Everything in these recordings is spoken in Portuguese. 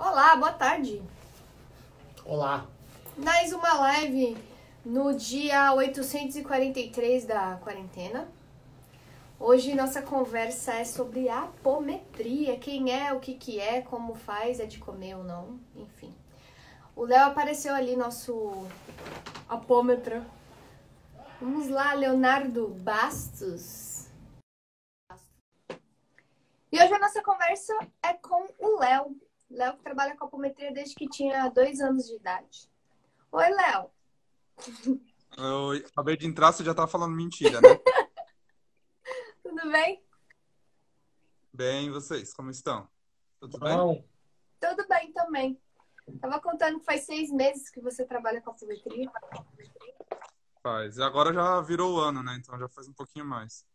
Olá, boa tarde. Olá. Mais uma live no dia 843 da quarentena. Hoje nossa conversa é sobre apometria. Quem é, o que é, como faz, é de comer ou não, enfim. O Léo apareceu ali, nosso apômetra. Vamos lá, Leonardo Bastos. E hoje a nossa conversa é com o Léo. Léo que trabalha com apometria desde que tinha 2 anos de idade. Oi, Léo. Eu acabei de entrar, você já tá falando mentira, né? Tudo bem? Bem, e vocês, como estão? Tudo bem? Bom, Tudo bem também. Tava contando que faz 6 meses que você trabalha com apometria. Faz. E agora já virou o ano, né? Então já faz um pouquinho mais.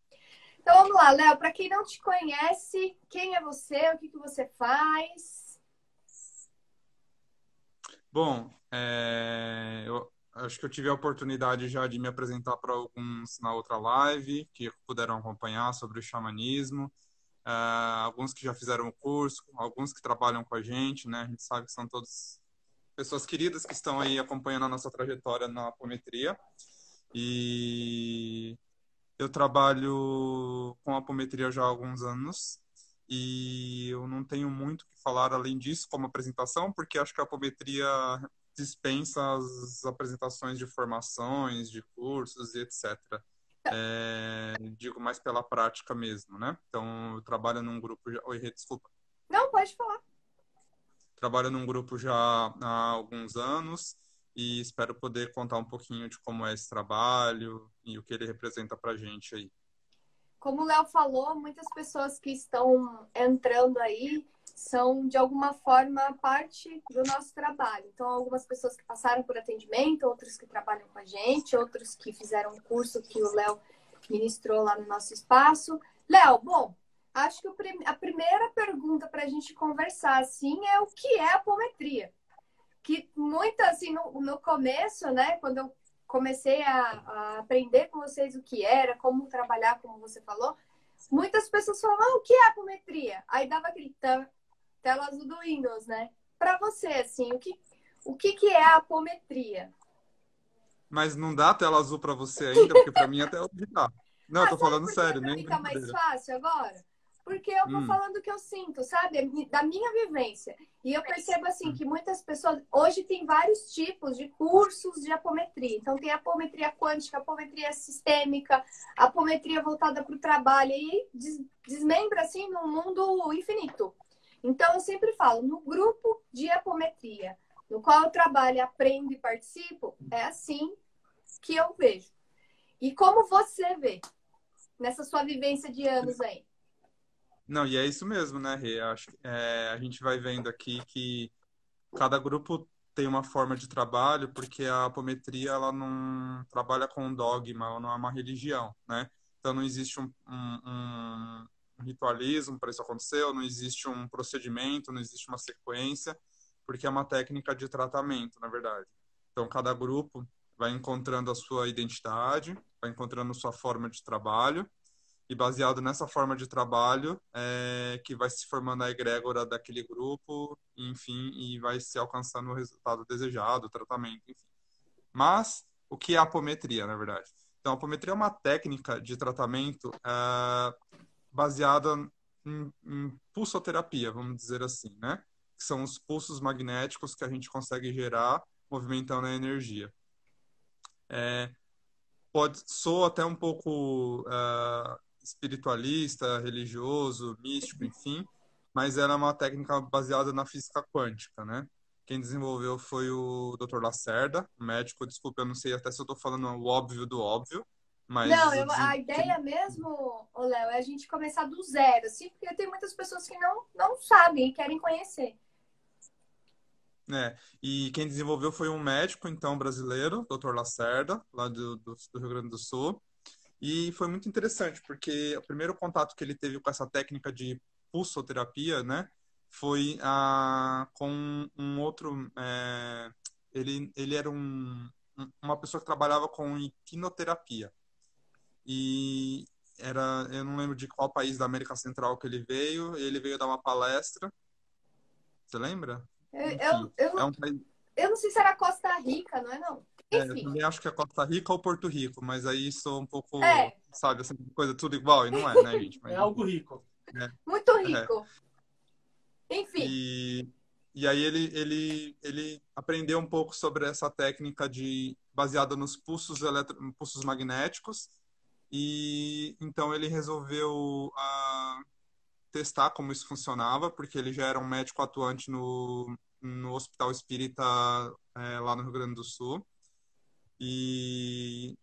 Então vamos lá, Léo. Para quem não te conhece, quem é você? O que você faz? Bom, eu acho que eu tive a oportunidade já de me apresentar para alguns na outra live, que puderam acompanhar sobre o xamanismo. Alguns que já fizeram o curso, alguns que trabalham com a gente, né? A gente sabe que são todos pessoas queridas que estão aí acompanhando a nossa trajetória na apometria. E eu trabalho com apometria já há alguns anos e eu não tenho muito o que falar além disso como apresentação, porque acho que a apometria dispensa as apresentações de formações, de cursos e etc. Digo mais pela prática mesmo, né? Então, eu trabalho num grupo... Oi, Rê, desculpa. Não, pode falar. Trabalho num grupo já há alguns anos e espero poder contar um pouquinho de como é esse trabalho e o que ele representa para a gente aí. Como o Léo falou, muitas pessoas que estão entrando aí são, de alguma forma, parte do nosso trabalho. Então, algumas pessoas que passaram por atendimento, outros que trabalham com a gente, outros que fizeram um curso que o Léo ministrou lá no nosso espaço. Léo, bom, acho que a primeira pergunta para a gente conversar, assim, é o que é apometria? Que muito, assim, no começo, né, quando eu comecei a aprender com vocês o que era, como trabalhar, como você falou, muitas pessoas falavam, o que é apometria? Aí dava aquele tela azul do Windows, né? Para você, assim, o que é a apometria? Mas não dá tela azul para você ainda, porque para mim até hoje dá. Não, eu Ah, tô sabe falando por que sério, para nem mim tá mais brincadeira. fácil agora? Porque eu vou Hum, falando o que eu sinto, sabe? Da minha vivência. E eu percebo assim hum. que muitas pessoas hoje tem vários tipos de cursos de apometria. Então tem a apometria quântica, a apometria sistêmica, a apometria voltada para o trabalho e desmembra assim num mundo infinito. Então eu sempre falo, no grupo de apometria, no qual eu trabalho, aprendo e participo, é assim que eu vejo. E como você vê nessa sua vivência de anos aí? Não, e é isso mesmo, né, Rê? Acho que a gente vai vendo aqui que cada grupo tem uma forma de trabalho, porque a apometria ela não trabalha com um dogma, ela não é uma religião, né? Então não existe um ritualismo para isso acontecer, ou não existe um procedimento, não existe uma sequência, porque é uma técnica de tratamento, na verdade. Então cada grupo vai encontrando a sua identidade, vai encontrando sua forma de trabalho, e baseado nessa forma de trabalho que vai se formando a egrégora daquele grupo, enfim, e vai se alcançando o resultado desejado, o tratamento, enfim. Mas o que é a apometria, na verdade? Então, a apometria é uma técnica de tratamento baseada em pulsoterapia, vamos dizer assim, né? Que são os pulsos magnéticos que a gente consegue gerar movimentando a energia. Sou até um pouco espiritualista, religioso, místico, enfim, mas era uma técnica baseada na física quântica, né? Quem desenvolveu foi o Dr. Lacerda, um médico. Desculpa, eu não sei até se eu estou falando o óbvio do óbvio, Não, mas a ideia mesmo, ô Léo, é a gente começar do zero, assim, porque tem muitas pessoas que não sabem e querem conhecer. e quem desenvolveu foi um médico, então, brasileiro, Dr. Lacerda, lá do Rio Grande do Sul. E foi muito interessante, porque o primeiro contato que ele teve com essa técnica de pulsoterapia, né, foi com um outro. Ele era uma pessoa que trabalhava com equinoterapia. E eu não lembro de qual país da América Central que ele veio dar uma palestra. Você lembra? Enfim, é um país. Eu não sei se era Costa Rica, não é não? Eu Enfim, também acho que é Costa Rica ou Porto Rico, mas aí sou um pouco, é, sabe, assim, coisa tudo igual, e não é, né, gente? É Mas algo enfim. rico. muito É. rico. Enfim, E, e aí ele aprendeu um pouco sobre essa técnica baseada nos pulsos magnéticos, e então ele resolveu testar como isso funcionava, porque ele já era um médico atuante no Hospital Espírita lá no Rio Grande do Sul. E,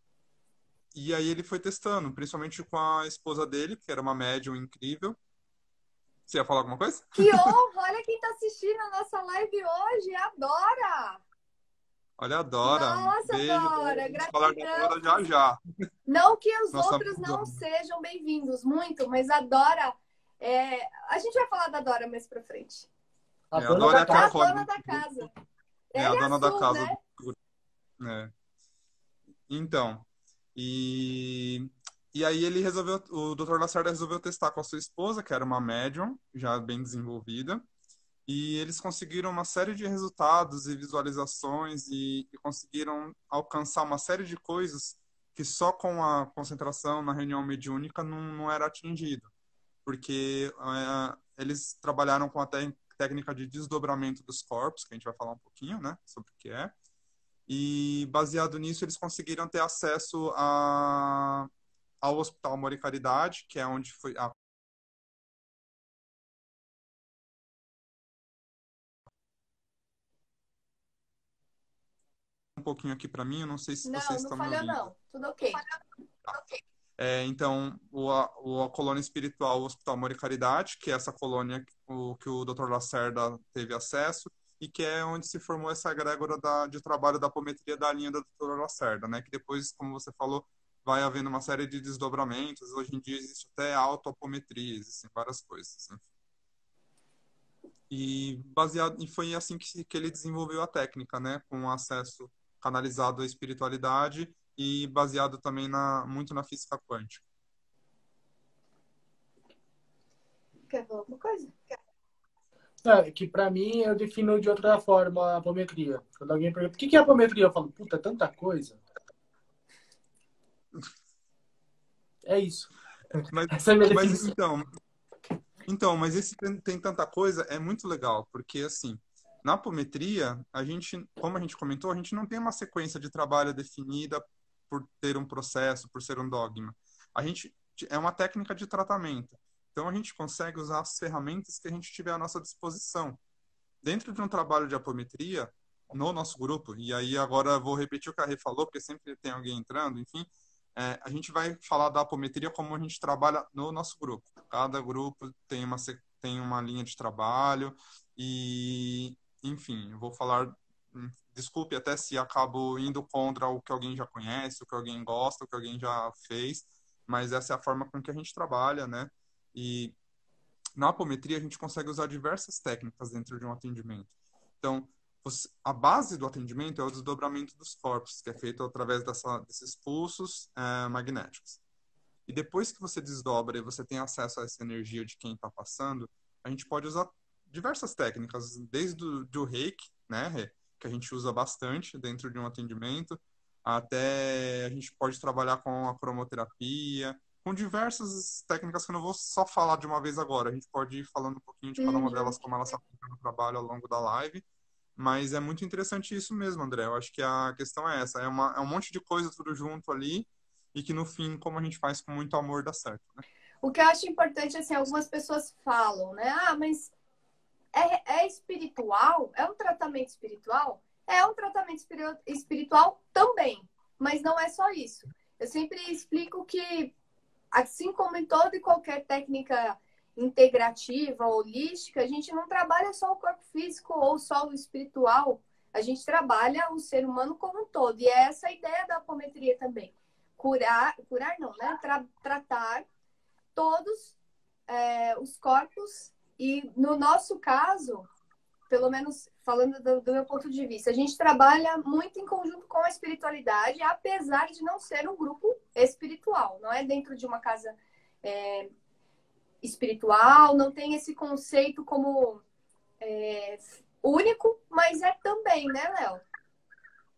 e aí ele foi testando, principalmente com a esposa dele, que era uma médium incrível. Você ia falar alguma coisa? que honra! Olha quem está assistindo a nossa live hoje, a Dora! Olha a Dora. Nossa, Beijo, Dora. Dora, Vamos falar da gratidão. Dora já já. Não que os Nossa outros amigona. não sejam bem-vindos, muito, mas a Dora. A gente vai falar da Dora mais pra frente. A A dona Dora é da a que É a casa. acolhe dona no da grupo. casa. É a Ela é dona da azul, casa né? do grupo. É. Então, e, e aí o Dr. Lacerda resolveu testar com a sua esposa, que era uma médium, já bem desenvolvida, e eles conseguiram uma série de resultados e visualizações e conseguiram alcançar uma série de coisas que só com a concentração na reunião mediúnica não era atingido, porque eles trabalharam com a técnica de desdobramento dos corpos, que a gente vai falar um pouquinho, né, sobre o que é, e baseado nisso eles conseguiram ter acesso ao Hospital Amor e Caridade, que é onde foi um pouquinho aqui para mim, eu não sei se Não, vocês não estão me falhou, ouvindo. não. Tudo ok. Então, a colônia espiritual, o Hospital Amor e Caridade, que é essa colônia que o Dr. Lacerda teve acesso, e que é onde se formou essa egrégora de trabalho da apometria da linha do Dr. Lacerda, né? Que depois, como você falou, vai havendo uma série de desdobramentos. Hoje em dia existe até autoapometria, existem várias coisas. Assim. E foi assim que ele desenvolveu a técnica, né? Com acesso canalizado à espiritualidade e baseado também muito na física quântica. Quer falar alguma coisa? É, que pra mim eu defino de outra forma a apometria. Quando alguém pergunta o que é apometria, eu falo, puta, tanta coisa. É isso. Mas, Essa é a minha mas definição. mas esse tem tanta coisa, é muito legal, porque assim, na apometria, como a gente comentou, a gente não tem uma sequência de trabalho definida por ter um processo, por ser um dogma. A gente é uma técnica de tratamento. Então a gente consegue usar as ferramentas que a gente tiver à nossa disposição. Dentro de um trabalho de apometria, no nosso grupo, e aí agora eu vou repetir o que a Rê falou, porque sempre tem alguém entrando, enfim, a gente vai falar da apometria como a gente trabalha no nosso grupo. Cada grupo tem uma linha de trabalho e, enfim, eu vou falar, desculpe até se acabo indo contra o que alguém já conhece, o que alguém gosta, o que alguém já fez, mas essa é a forma com que a gente trabalha, né? E na apometria a gente consegue usar diversas técnicas dentro de um atendimento. Então, a base do atendimento é o desdobramento dos corpos, que é feito através desses pulsos magnéticos. E depois que você desdobra e você tem acesso a essa energia de quem está passando, a gente pode usar diversas técnicas, desde o reiki, né, que a gente usa bastante dentro de um atendimento, até a gente pode trabalhar com a cromoterapia, com diversas técnicas que eu não vou só falar de uma vez agora. A gente pode ir falando um pouquinho de cada uma Uhum. delas, como elas se aplicam no trabalho ao longo da live. Mas é muito interessante isso mesmo, André. Eu acho que a questão é essa. É um monte de coisa tudo junto ali e que no fim, como a gente faz com muito amor, dá certo, né? O que eu acho importante, assim, algumas pessoas falam, né? Ah, mas é espiritual? É um tratamento espiritual? É um tratamento espiritual também, mas não é só isso. Eu sempre explico que, assim como em toda e qualquer técnica integrativa, holística, a gente não trabalha só o corpo físico ou só o espiritual, a gente trabalha o ser humano como um todo. E é essa a ideia da apometria também. Curar não, né? Tratar todos os corpos e, no nosso caso, pelo menos falando do meu ponto de vista, a gente trabalha muito em conjunto com a espiritualidade, apesar de não ser um grupo espiritual, não é dentro de uma casa espiritual, não tem esse conceito como único, mas é também, né, Léo?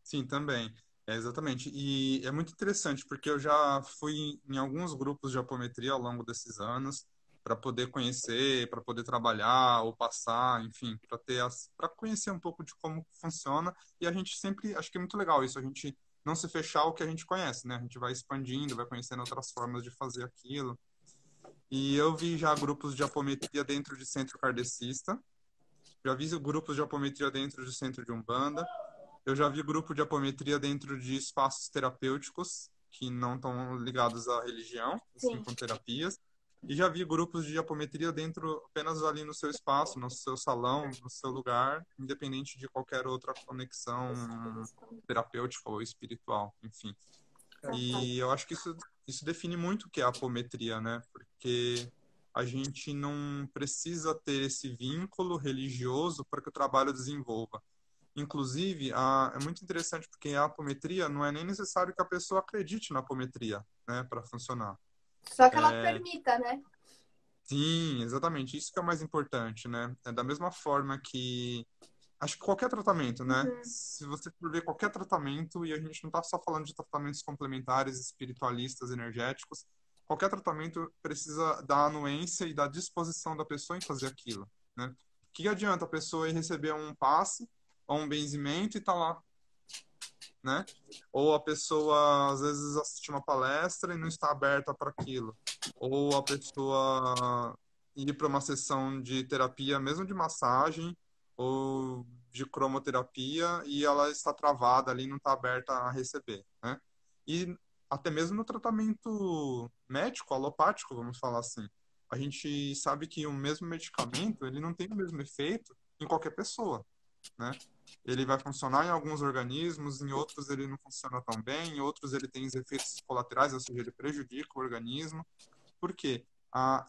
Sim, também. É, exatamente. E é muito interessante, porque eu já fui em alguns grupos de apometria ao longo desses anos, para poder conhecer, para poder trabalhar ou passar, enfim, para conhecer um pouco de como funciona. E a gente sempre, acho que é muito legal isso, a gente não se fechar ao que a gente conhece, né? A gente vai expandindo, vai conhecendo outras formas de fazer aquilo. E eu vi já grupos de apometria dentro de centro kardecista, já vi grupos de apometria dentro de centro de Umbanda. Eu já vi grupo de apometria dentro de espaços terapêuticos que não estão ligados à religião, assim, Sim. com terapias. E já vi grupos de apometria dentro, apenas ali no seu espaço, no seu salão, no seu lugar, independente de qualquer outra conexão terapêutica ou espiritual, enfim. E eu acho que isso define muito o que é a apometria, né? Porque a gente não precisa ter esse vínculo religioso para que o trabalho desenvolva. Inclusive, é muito interessante porque a apometria não é nem necessário que a pessoa acredite na apometria, né, para funcionar. Só que ela permita, né? Sim, exatamente. Isso que é o mais importante, né? É da mesma forma que acho que qualquer tratamento, né? Uhum. Se você for ver qualquer tratamento, e a gente não está só falando de tratamentos complementares, espiritualistas, energéticos, qualquer tratamento precisa da anuência e da disposição da pessoa em fazer aquilo, né? Que adianta a pessoa ir receber um passe ou um benzimento e tá lá, né? Ou a pessoa às vezes assiste uma palestra e não está aberta para aquilo. Ou a pessoa ir para uma sessão de terapia, mesmo de massagem ou de cromoterapia, e ela está travada ali, não está aberta a receber, né? E até mesmo no tratamento médico, alopático, vamos falar assim, a gente sabe que o mesmo medicamento, ele não tem o mesmo efeito em qualquer pessoa, né? Ele vai funcionar em alguns organismos, em outros ele não funciona tão bem, em outros ele tem os efeitos colaterais, ou seja, ele prejudica o organismo. Por quê?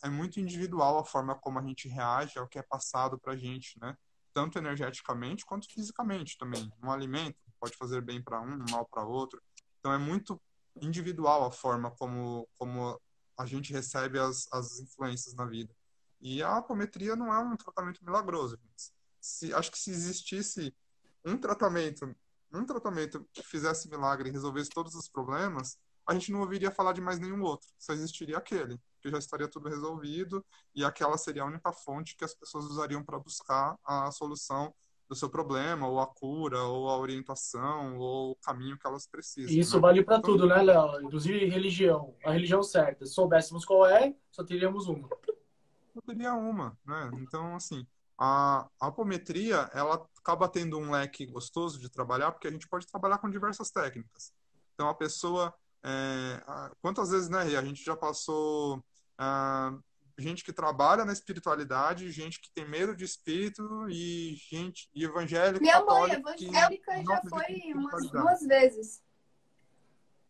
É muito individual a forma como a gente reage ao que é passado para a gente, né? Tanto energeticamente quanto fisicamente também. Um alimento pode fazer bem para um, mal para outro. Então é muito individual a forma como a gente recebe as influências na vida. E a apometria não é um tratamento milagroso, gente. Acho que se existisse um tratamento, um tratamento que fizesse milagre e resolvesse todos os problemas, a gente não ouviria falar de mais nenhum outro. Só existiria aquele, que já estaria tudo resolvido e aquela seria a única fonte que as pessoas usariam para buscar a solução do seu problema, ou a cura, ou a orientação, ou o caminho que elas E precisam, isso né? vale para Então, tudo, né, Léo? Inclusive religião. A religião certa. Se soubéssemos qual é, só teríamos uma. eu teria uma, né? Então, assim, a apometria, ela acaba tendo um leque gostoso de trabalhar, porque a gente pode trabalhar com diversas técnicas. Então, a pessoa... quantas vezes, né, Rê, a gente já passou... gente que trabalha na espiritualidade, gente que tem medo de espírito e gente e evangélico, Minha mãe católico que evangélica não já acredita em foi umas espiritualidade. 2 vezes.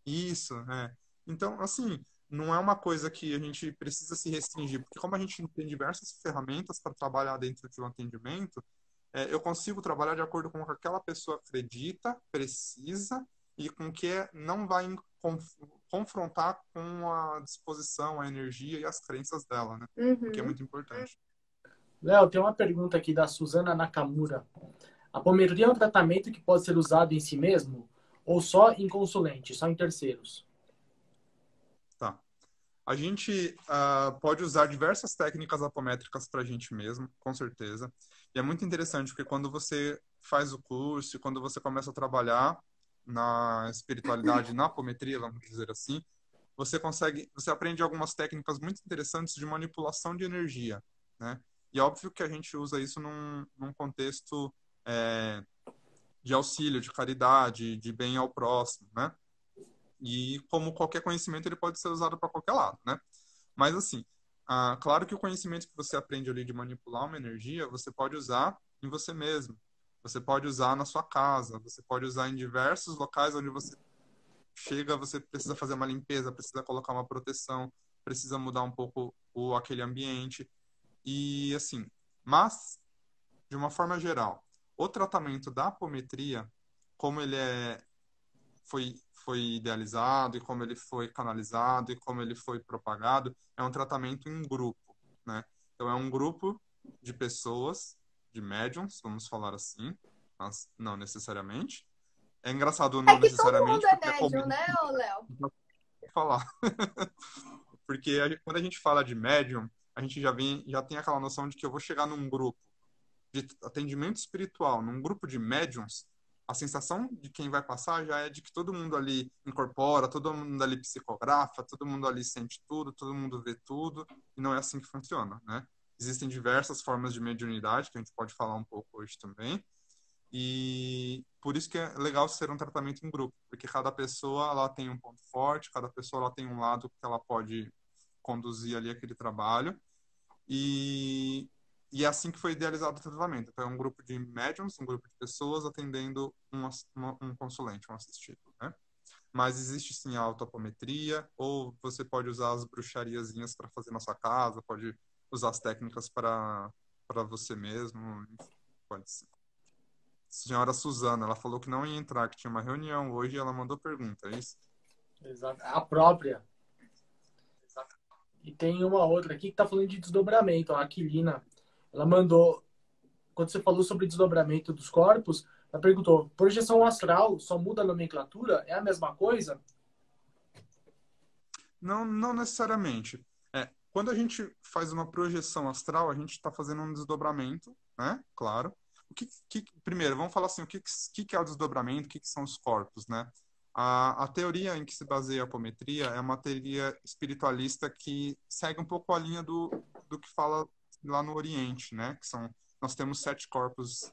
Isso, é. Então, assim, não é uma coisa que a gente precisa se restringir, porque como a gente tem diversas ferramentas para trabalhar dentro de um atendimento, eu consigo trabalhar de acordo com o que aquela pessoa acredita, precisa e com o que não vai confrontar com a disposição, a energia e as crenças dela, né? O que é Uhum. muito importante. Léo, tem uma pergunta aqui da Suzana Nakamura. A apometria é um tratamento que pode ser usado em si mesmo ou só em consulente, só em terceiros? Tá. A gente pode usar diversas técnicas apométricas para a gente mesmo, com certeza. E é muito interessante porque quando você faz o curso, quando você começa a trabalhar na espiritualidade, na apometria, vamos dizer assim, você aprende algumas técnicas muito interessantes de manipulação de energia, né? E é óbvio que a gente usa isso num contexto é, de auxílio, de caridade, de bem ao próximo, né? E como qualquer conhecimento, ele pode ser usado para qualquer lado, né? Mas assim, claro que o conhecimento que você aprende ali de manipular uma energia, você pode usar em você mesmo. Você pode usar na sua casa, você pode usar em diversos locais onde você chega, você precisa fazer uma limpeza, precisa colocar uma proteção, precisa mudar um pouco aquele ambiente. E assim, mas, de uma forma geral, o tratamento da apometria, como ele foi idealizado e como ele foi canalizado e como ele foi propagado, é um tratamento em grupo, né? Então é um grupo de pessoas de médiums, vamos falar assim, mas não necessariamente. É engraçado É não que todo mundo necessariamente, é porque é médium, comum né, ô Léo? falar. Porque quando a gente fala de médium, a gente já tem aquela noção de que eu vou chegar num grupo de atendimento espiritual, num grupo de médiums, a sensação de quem vai passar já é de que todo mundo ali incorpora, todo mundo ali psicografa, todo mundo ali sente tudo, todo mundo vê tudo, e não é assim que funciona, né? Existem diversas formas de mediunidade, que a gente pode falar um pouco hoje também, e por isso que é legal ser um tratamento em grupo, porque cada pessoa ela tem um ponto forte, cada pessoa ela tem um lado que ela pode conduzir ali aquele trabalho, e, e é assim que foi idealizado o tratamento. Então, é um grupo de médiums, um grupo de pessoas atendendo um consulente, um assistido, né? Mas existe sim a autoapometria, ou você pode usar as bruxariazinhas para fazer na sua casa, pode usar as técnicas para você mesmo, enfim, pode ser. Senhora Suzana, ela falou que não ia entrar, que tinha uma reunião hoje e ela mandou pergunta, é isso? Exato. A própria. E tem uma outra aqui que está falando de desdobramento. A Aquilina, ela mandou, quando você falou sobre desdobramento dos corpos, ela perguntou, projeção astral só muda a nomenclatura? É a mesma coisa? Não, não necessariamente. Quando a gente faz uma projeção astral, a gente está fazendo um desdobramento, né? Claro. Primeiro, vamos falar assim, o que é o desdobramento, o que são os corpos, né? A teoria em que se baseia a apometria é uma teoria espiritualista que segue um pouco a linha do que fala lá no Oriente, né? Nós temos 7 corpos.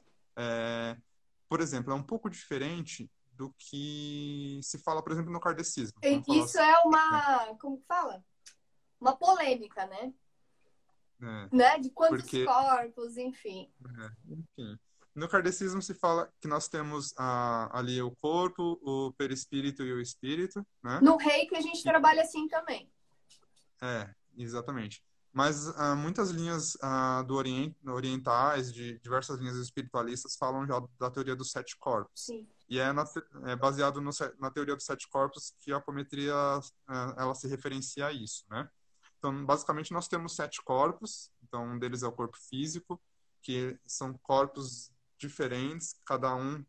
Por exemplo, é um pouco diferente do que se fala, por exemplo, no kardecismo. Vamos falar Isso assim, é uma, como que fala? Uma polêmica, né? né? Né? De quantos Porque corpos, enfim. enfim. No kardecismo se fala que nós temos ali o corpo, o perispírito e o espírito, né? No reiki a gente E, trabalha assim também. exatamente. Mas muitas linhas orientais, de diversas linhas espiritualistas, falam já da teoria dos 7 corpos. Sim. E é baseado na teoria dos 7 corpos que a apometria ela se referencia a isso, né? Então, basicamente, nós temos 7 corpos. Então, um deles é o corpo físico, que são corpos diferentes, cada um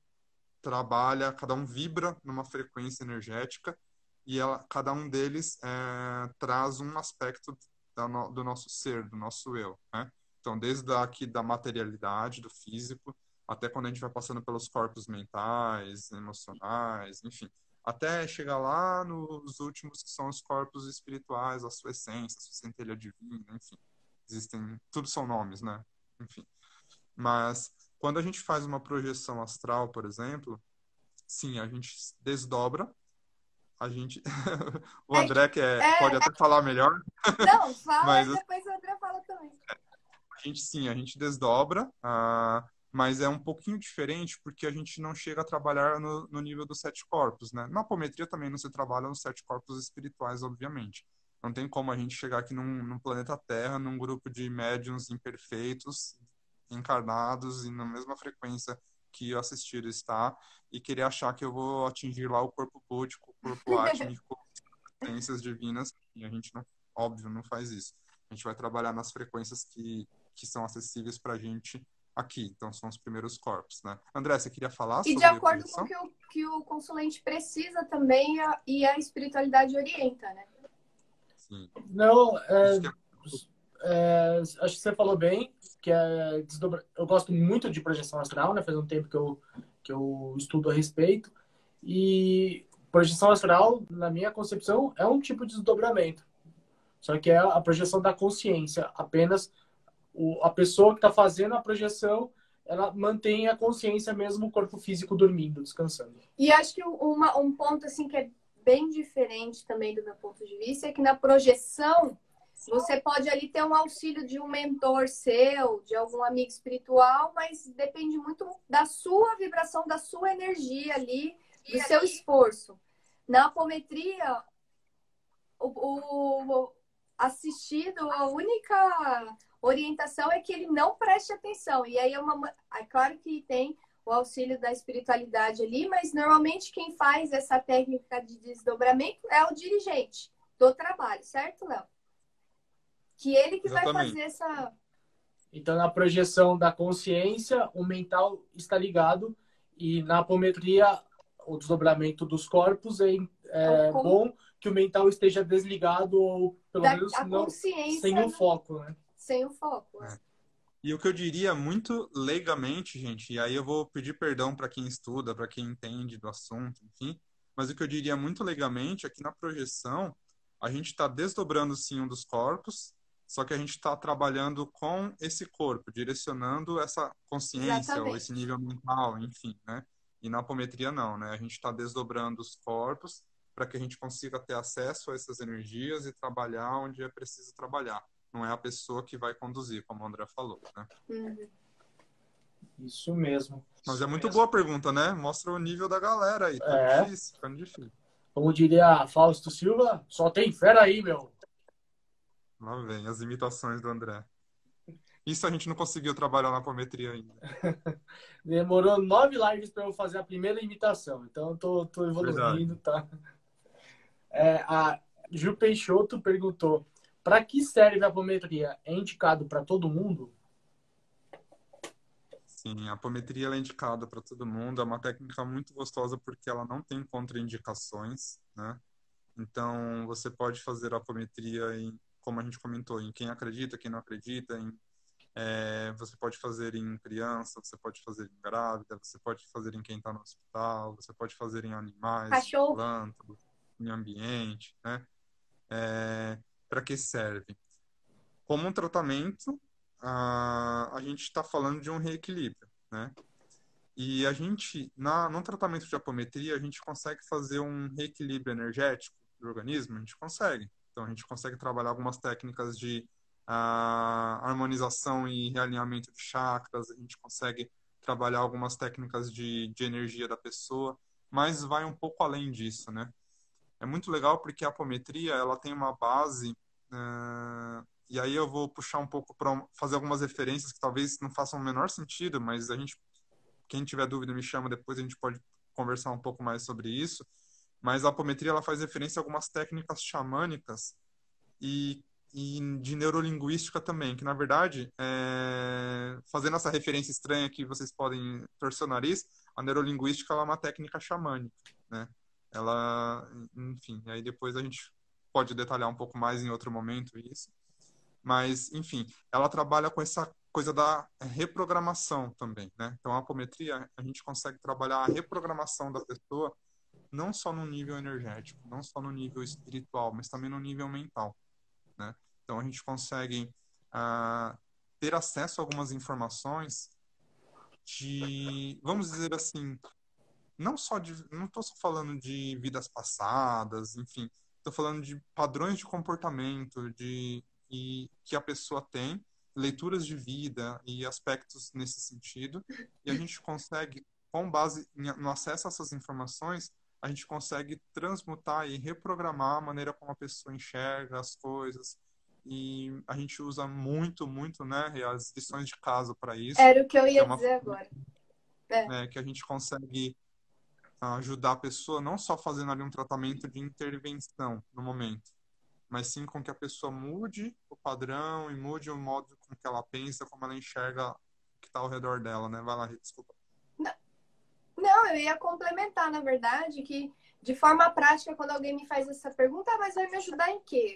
trabalha, cada um vibra numa frequência energética e cada um deles traz um aspecto do nosso ser, do nosso eu, né? Então, desde aqui da materialidade, do físico, até quando a gente vai passando pelos corpos mentais, emocionais, enfim, até chegar lá nos últimos que são os corpos espirituais, a sua essência, a sua centelha divina, enfim. Tudo são nomes, né? Enfim. Mas quando a gente faz uma projeção astral, por exemplo, sim, a gente desdobra, a gente o André pode até falar melhor, Não, fala mas e depois o André fala também. a gente desdobra, mas é um pouquinho diferente porque a gente não chega a trabalhar no nível dos 7 corpos, né? Na apometria também não se trabalha nos 7 corpos espirituais, obviamente. Não tem como a gente chegar aqui num planeta Terra, num grupo de médiuns imperfeitos, encarnados e na mesma frequência que o assistido está, e querer achar que eu vou atingir lá o corpo búdico, o corpo átmico, frequências divinas, e a gente, não, óbvio, não faz isso. A gente vai trabalhar nas frequências que são acessíveis para a gente aqui. Então, são os primeiros corpos, né? André, você queria falar E de sobre a acordo com projeção? o que o consulente precisa também e a espiritualidade orienta, né? Sim. Não, Isso que acho que você falou bem, que eu gosto muito de projeção astral, né? Faz um tempo que eu estudo a respeito. E projeção astral, na minha concepção, é um tipo de desdobramento. Só que é a projeção da consciência. Apenas a pessoa que está fazendo a projeção, ela mantém a consciência mesmo o corpo físico dormindo, descansando. E acho que um ponto assim que é bem diferente também do meu ponto de vista é que na projeção você pode ali ter um auxílio de um mentor seu, de algum amigo espiritual, mas depende muito da sua vibração, da sua energia ali, do seu esforço. Na apometria, o assistido, a única orientação é que ele não preste atenção. E aí é claro que tem o auxílio da espiritualidade ali, mas normalmente quem faz essa técnica de desdobramento é o dirigente do trabalho, certo, Léo? Que ele que vai Exatamente. fazer essa... Então, na projeção da consciência, o mental está ligado e na apometria, o desdobramento dos corpos é bom que o mental esteja desligado ou pelo menos não sem o foco, né? Sem o foco. E o que eu diria muito leigamente, gente, e aí eu vou pedir perdão para quem estuda, para quem entende do assunto, enfim, mas o que eu diria muito leigamente é que na projeção a gente está desdobrando sim um dos corpos, só que a gente está trabalhando com esse corpo, direcionando essa consciência ou esse nível mental, enfim, né? E na apometria não, né? A gente está desdobrando os corpos para que a gente consiga ter acesso a essas energias e trabalhar onde é preciso trabalhar. Não é a pessoa que vai conduzir, como o André falou, né? Isso mesmo. Mas é muito boa a pergunta, né? Mostra o nível da galera aí. Tá difícil, ficando difícil. Como diria Fausto Silva, só tem fera aí, meu. Lá vem, as imitações do André. Isso a gente não conseguiu trabalhar na apometria ainda. Demorou 9 lives para eu fazer a primeira imitação. Então, eu tô evoluindo, tá? A Ju Peixoto perguntou, para que serve a apometria? É indicado para todo mundo? Sim, a apometria ela é indicada para todo mundo. É uma técnica muito gostosa porque ela não tem contraindicações, né? Então, você pode fazer a apometria em, como a gente comentou, em quem acredita, quem não acredita, você pode fazer em criança, você pode fazer em grávida, você pode fazer em quem está no hospital, você pode fazer em animais, cachorro, plantas, em ambiente, né? Para que serve? Como um tratamento, a gente está falando de um reequilíbrio, né? E a gente, no tratamento de apometria, a gente consegue fazer um reequilíbrio energético do organismo? A gente consegue. Então, a gente consegue trabalhar algumas técnicas de harmonização e realinhamento de chakras, a gente consegue trabalhar algumas técnicas de energia da pessoa, mas vai um pouco além disso, né? É muito legal porque a apometria, ela tem uma base, e aí eu vou puxar um pouco para fazer algumas referências que talvez não façam o menor sentido, mas quem tiver dúvida me chama, depois a gente pode conversar um pouco mais sobre isso. Mas a apometria ela faz referência a algumas técnicas xamânicas e de neurolinguística também, que na verdade, fazendo essa referência estranha que vocês podem torcer o nariz, a neurolinguística ela é uma técnica xamânica, né? Ela, enfim, aí depois a gente pode detalhar um pouco mais em outro momento isso. Mas, enfim, ela trabalha com essa coisa da reprogramação também, né? Então, a apometria, a gente consegue trabalhar a reprogramação da pessoa não só no nível energético, não só no nível espiritual, mas também no nível mental, né? Então, a gente consegue ter acesso a algumas informações vamos dizer assim, não estou só falando de vidas passadas, enfim, estou falando de padrões de comportamento, e que a pessoa tem, leituras de vida e aspectos nesse sentido, e a gente consegue, com base no acesso a essas informações, a gente consegue transmutar e reprogramar a maneira como a pessoa enxerga as coisas, e a gente usa muito, muito, né, as lições de caso para isso. Era o que eu ia dizer agora. Que a gente consegue ajudar a pessoa não só fazendo ali um tratamento de intervenção no momento, mas sim com que a pessoa mude o padrão e mude o modo com que ela pensa, como ela enxerga o que está ao redor dela, né? Vai lá, Rita, desculpa. Não, eu ia complementar, na verdade, que de forma prática, quando alguém me faz essa pergunta, mas vai me ajudar em quê?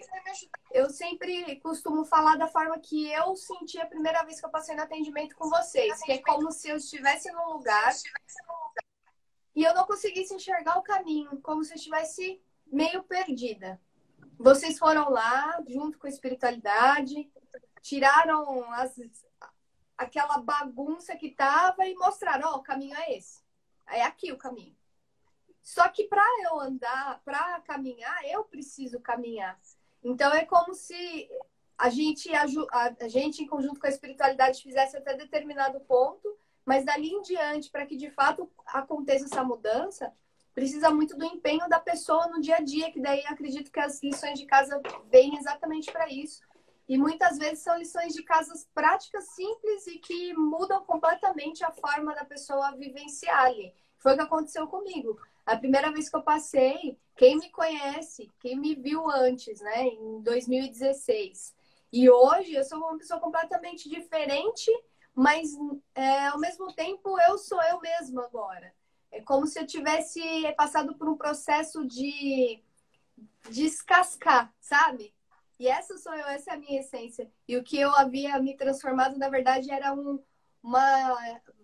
Eu sempre costumo falar da forma que eu senti a primeira vez que eu passei no atendimento com vocês, que é como se eu estivesse num lugar e eu não conseguisse enxergar o caminho, como se eu estivesse meio perdida. Vocês foram lá, junto com a espiritualidade, tiraram aquela bagunça que tava e mostraram, o caminho é esse. É aqui o caminho. Só que para eu andar, para caminhar, eu preciso caminhar. Então é como se a gente, em conjunto com a espiritualidade, fizesse até determinado ponto, mas dali em diante, para que de fato aconteça essa mudança, precisa muito do empenho da pessoa no dia a dia, que daí acredito que as lições de casa vêm exatamente para isso. E muitas vezes são lições de casas práticas, simples e que mudam completamente a forma da pessoa vivenciar ali. Foi o que aconteceu comigo. A primeira vez que eu passei, quem me conhece, quem me viu antes, né, em 2016, E hoje eu sou uma pessoa completamente diferente, mas ao mesmo tempo eu sou eu mesma agora. É como se eu tivesse passado por um processo de descascar, sabe? E essa sou eu, essa é a minha essência. E o que eu havia me transformado, na verdade, era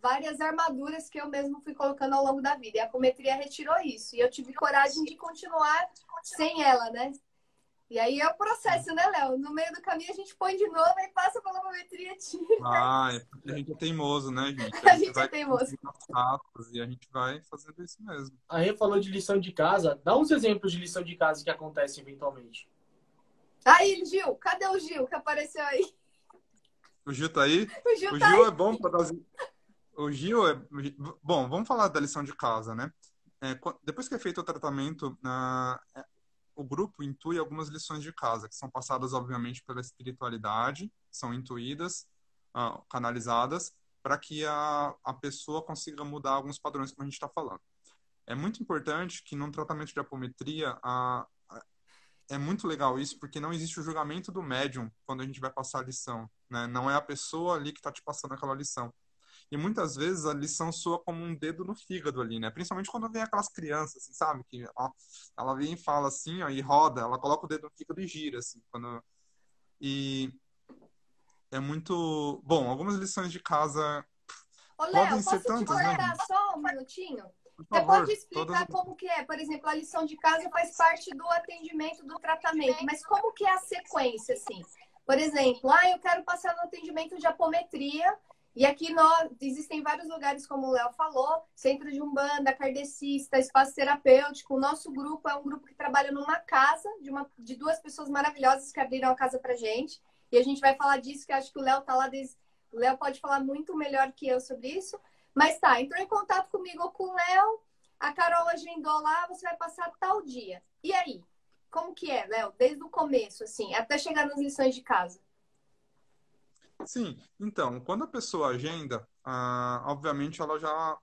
várias armaduras que eu mesmo fui colocando ao longo da vida. E a apometria retirou isso. E eu tive coragem de continuar sem ela, né? E aí é o processo, né, Léo? No meio do caminho a gente põe de novo e passa pela apometria, tira. Ah, é porque a gente é teimoso, né, gente? A A gente gente é vai teimoso. conseguindo as tapas e a gente vai fazendo isso mesmo. A Rê falou de lição de casa. Dá uns exemplos de lição de casa que acontece eventualmente. Aí, Gil, cadê o Gil que apareceu aí? O Gil tá aí? O Gil O tá Gil aí. é bom para dar... O Gil é... Bom, vamos falar da lição de casa, né? Depois que é feito o tratamento, o grupo intui algumas lições de casa, que são passadas, obviamente, pela espiritualidade, são intuídas, canalizadas, para que a pessoa consiga mudar alguns padrões, como a gente está falando. É muito importante que, num tratamento de apometria, é muito legal isso, porque não existe o julgamento do médium quando a gente vai passar a lição, né? Não é a pessoa ali que está te passando aquela lição. E muitas vezes a lição soa como um dedo no fígado ali, né? Principalmente quando vem aquelas crianças, assim, sabe? Que ó, ela vem e fala assim, ó, e roda, ela coloca o dedo no fígado e gira, assim. E é muito... Bom, algumas lições de casa Ô, Léo, podem ser posso te tantas, né, cortar gente? só um minutinho? Por Você pode favor, todas... explicar como que é? Por exemplo, a lição de casa faz parte do atendimento do tratamento, mas como que é a sequência, assim? Por exemplo, eu quero passar no atendimento de apometria, e aqui existem vários lugares, como o Léo falou, centro de umbanda, kardecista, espaço terapêutico. O nosso grupo é um grupo que trabalha numa casa de duas pessoas maravilhosas que abriram a casa pra gente. E a gente vai falar disso, que acho que o Léo tá lá desde... O Léo pode falar muito melhor que eu sobre isso. Mas tá, entrou em contato comigo ou com o Léo, a Carol agendou lá, você vai passar tal dia. E aí? Como que é, Léo? Desde o começo, assim, até chegar nas lições de casa. Sim, então, quando a pessoa agenda, obviamente ela já...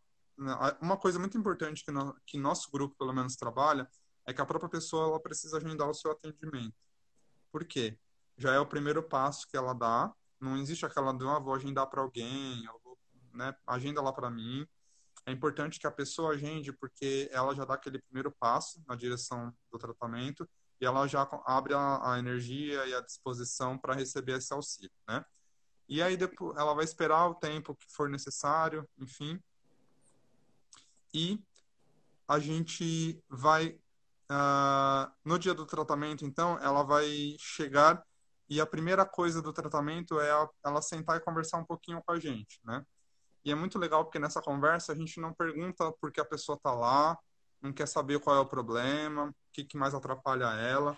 Uma coisa muito importante que nosso grupo, pelo menos, trabalha, é que a própria pessoa ela precisa agendar o seu atendimento. Por quê? Já é o primeiro passo que ela dá. Não existe aquela de, vou agendar para alguém, né? Agenda lá para mim. É importante que a pessoa agende porque ela já dá aquele primeiro passo na direção do tratamento e ela já abre a energia e a disposição para receber esse auxílio, né? E aí depois ela vai esperar o tempo que for necessário, enfim. E a gente vai no dia do tratamento, então, ela vai chegar e a primeira coisa do tratamento é ela sentar e conversar um pouquinho com a gente, né? E é muito legal porque nessa conversa a gente não pergunta por que a pessoa tá lá, não quer saber qual é o problema, o que que mais atrapalha ela.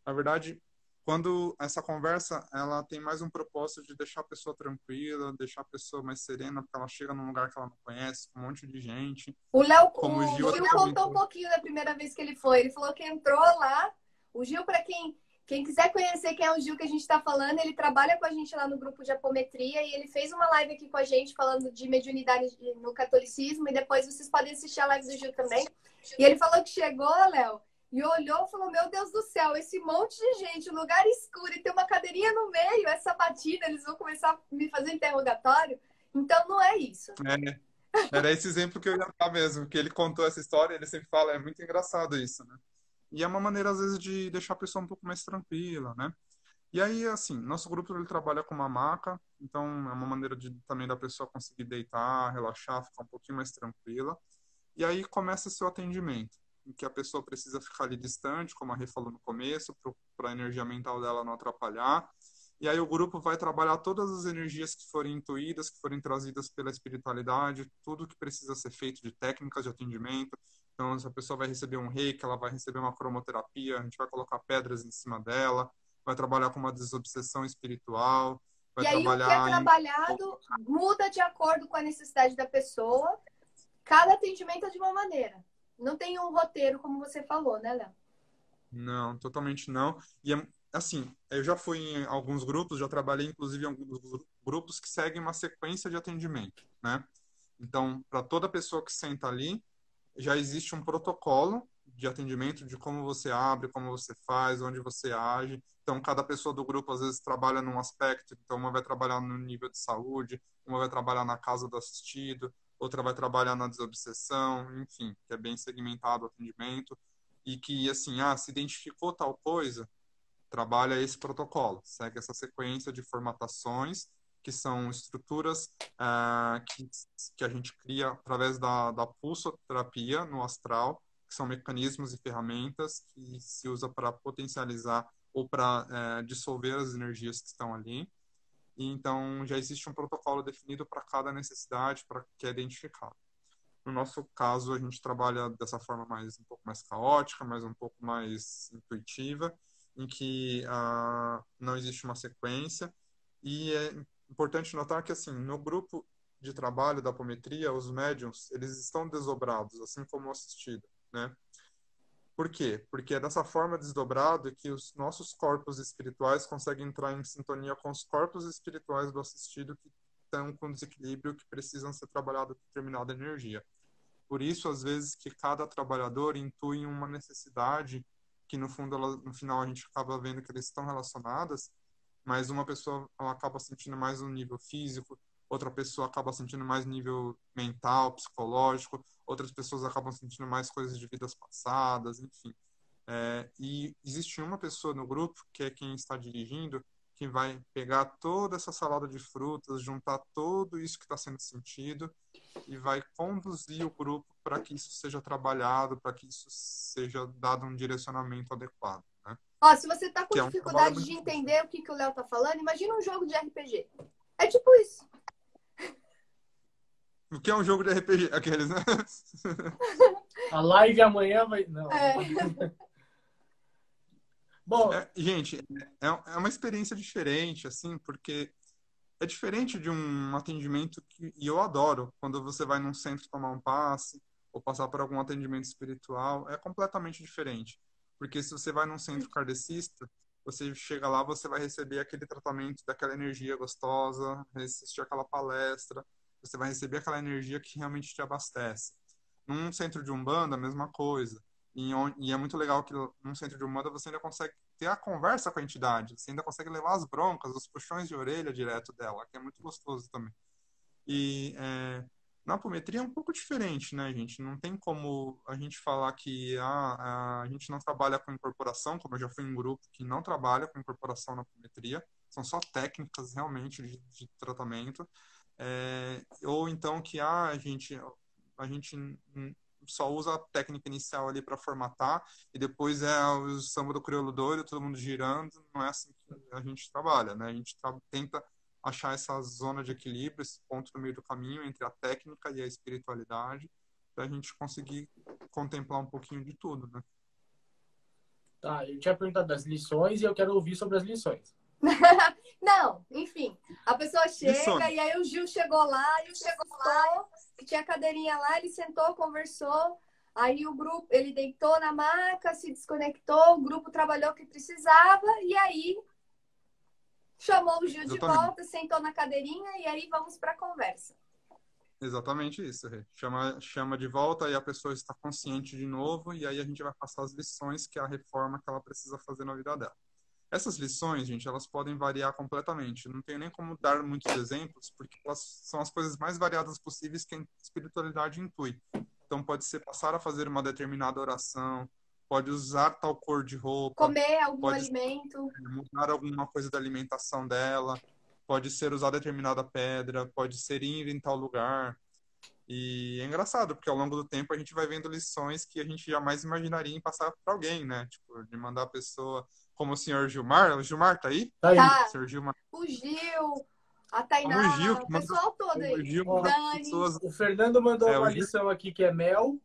Na verdade, quando essa conversa, ela tem mais um propósito de deixar a pessoa tranquila, deixar a pessoa mais serena, porque ela chega num lugar que ela não conhece, com um monte de gente. O Léo, Como o o Gil Gil até contou um comentou. pouquinho da primeira vez que ele foi. Ele falou que entrou lá. O Gil, para quem quiser conhecer quem é o Gil que a gente está falando, ele trabalha com a gente lá no grupo de apometria e ele fez uma live aqui com a gente falando de mediunidade no catolicismo e depois vocês podem assistir a live do Gil também. E ele falou que chegou, Léo, e olhou e falou, meu Deus do céu, esse monte de gente, um lugar escuro e tem uma cadeirinha no meio, essa batida, eles vão começar a me fazer interrogatório. Então não é isso. Era esse exemplo que eu ia dar mesmo, que ele contou essa história, ele sempre fala, é muito engraçado isso, né? E é uma maneira, às vezes, de deixar a pessoa um pouco mais tranquila, né? E aí, assim, nosso grupo ele trabalha com uma maca, então é uma maneira também da pessoa conseguir deitar, relaxar, ficar um pouquinho mais tranquila. E aí começa seu atendimento, em que a pessoa precisa ficar ali distante, como a Rê falou no começo, para a energia mental dela não atrapalhar. E aí o grupo vai trabalhar todas as energias que forem intuídas, que forem trazidas pela espiritualidade, tudo que precisa ser feito de técnicas de atendimento. Então, se a pessoa vai receber um reiki, ela vai receber uma cromoterapia, a gente vai colocar pedras em cima dela, vai trabalhar com uma desobsessão espiritual, vai E aí o que é trabalhar em... trabalhado muda de acordo com a necessidade da pessoa. Cada atendimento é de uma maneira. Não tem um roteiro, como você falou, né, Léo? Não, totalmente não. E assim, eu já fui em alguns grupos, já trabalhei inclusive em alguns grupos que seguem uma sequência de atendimento, né? Então, para toda pessoa que senta ali, já existe um protocolo de atendimento, de como você abre, como você faz, onde você age. Então, cada pessoa do grupo, às vezes, trabalha num aspecto. Então, uma vai trabalhar no nível de saúde, uma vai trabalhar na casa do assistido, outra vai trabalhar na desobsessão, enfim, que é bem segmentado o atendimento. E que, assim, se identificou tal coisa, trabalha esse protocolo, segue essa sequência de formatações, que são estruturas que a gente cria através da pulsoterapia no astral, que são mecanismos e ferramentas que se usa para potencializar ou para dissolver as energias que estão ali. E então já existe um protocolo definido para cada necessidade para que é identificado. No nosso caso, a gente trabalha dessa forma um pouco mais caótica, mas um pouco mais intuitiva, em que não existe uma sequência. E é importante notar que, assim, no grupo de trabalho da apometria, os médiums, eles estão desdobrados, assim como o assistido, né? Por quê? Porque é dessa forma desdobrado que os nossos corpos espirituais conseguem entrar em sintonia com os corpos espirituais do assistido que estão com desequilíbrio, que precisam ser trabalhados com determinada energia. Por isso, às vezes, que cada trabalhador intui uma necessidade que, no fundo, no final, a gente acaba vendo que eles estão relacionadas, mas uma pessoa ela acaba sentindo mais no nível físico, outra pessoa acaba sentindo mais no nível mental, psicológico, outras pessoas acabam sentindo mais coisas de vidas passadas, enfim. E existe uma pessoa no grupo, que é quem está dirigindo, que vai pegar toda essa salada de frutas, juntar tudo isso que está sendo sentido e vai conduzir o grupo para que isso seja trabalhado, para que isso seja dado um direcionamento adequado, né? Ó, se você tá com Que é um trabalho dificuldade muito de difícil. entender o que o Léo tá falando, imagina um jogo de RPG. É tipo isso. O que é um jogo de RPG? Aqueles, né? A live amanhã vai... Não. Bom, Gente, é uma experiência diferente, assim, porque é diferente de um atendimento e eu adoro quando você vai num centro tomar um passe ou passar por algum atendimento espiritual, é completamente diferente. Porque se você vai num centro kardecista, você chega lá, você vai receber aquele tratamento daquela energia gostosa, assistir aquela palestra, você vai receber aquela energia que realmente te abastece. Num centro de Umbanda, a mesma coisa. E é muito legal que num centro de Umbanda você ainda consegue ter a conversa com a entidade, você ainda consegue levar as broncas, os puxões de orelha direto dela, que é muito gostoso também. E na apometria é um pouco diferente, né, gente? Não tem como a gente falar que a gente não trabalha com incorporação, como eu já fui em um grupo que não trabalha com incorporação na apometria, são só técnicas realmente de tratamento. Ou então que a gente só usa a técnica inicial ali para formatar e depois é o samba do crioulo doido, todo mundo girando. Não é assim que a gente trabalha, né? A gente tenta achar essa zona de equilíbrio, esse ponto no meio do caminho entre a técnica e a espiritualidade, para a gente conseguir contemplar um pouquinho de tudo, né? tá, eu tinha perguntado das lições e eu quero ouvir sobre as lições. Não, enfim. A pessoa chega Lições. e aí o Gil chegou lá e o sentou, que tinha cadeirinha lá, ele sentou, conversou. Aí o grupo, ele deitou na maca, se desconectou, o grupo trabalhou o que precisava e aí chamou o Gil de Exatamente. volta, sentou na cadeirinha e aí vamos para a conversa. Exatamente isso, Rê. Chama de volta e a pessoa está consciente de novo e aí a gente vai passar as lições que é a reforma que ela precisa fazer na vida dela. Essas lições, gente, elas podem variar completamente. Não tenho nem como dar muitos exemplos, porque elas são as coisas mais variadas possíveis que a espiritualidade intui. Então, pode ser passar a fazer uma determinada oração, pode usar tal cor de roupa, Comer algum pode alimento. mudar alguma coisa da alimentação dela, pode ser usar determinada pedra, pode ser ir em tal lugar. E é engraçado, porque ao longo do tempo a gente vai vendo lições que a gente jamais imaginaria em passar para alguém, né? Tipo, de mandar a pessoa como o senhor Gilmar. O Gilmar tá aí? Tá aí. Tá. O senhor Gilmar. O Gil, a Como o Gil, Tainá, que o manda, pessoal todo o aí. Gil O manda Dani. pessoas. O Fernando mandou uma O Gil, lição aqui que é mel.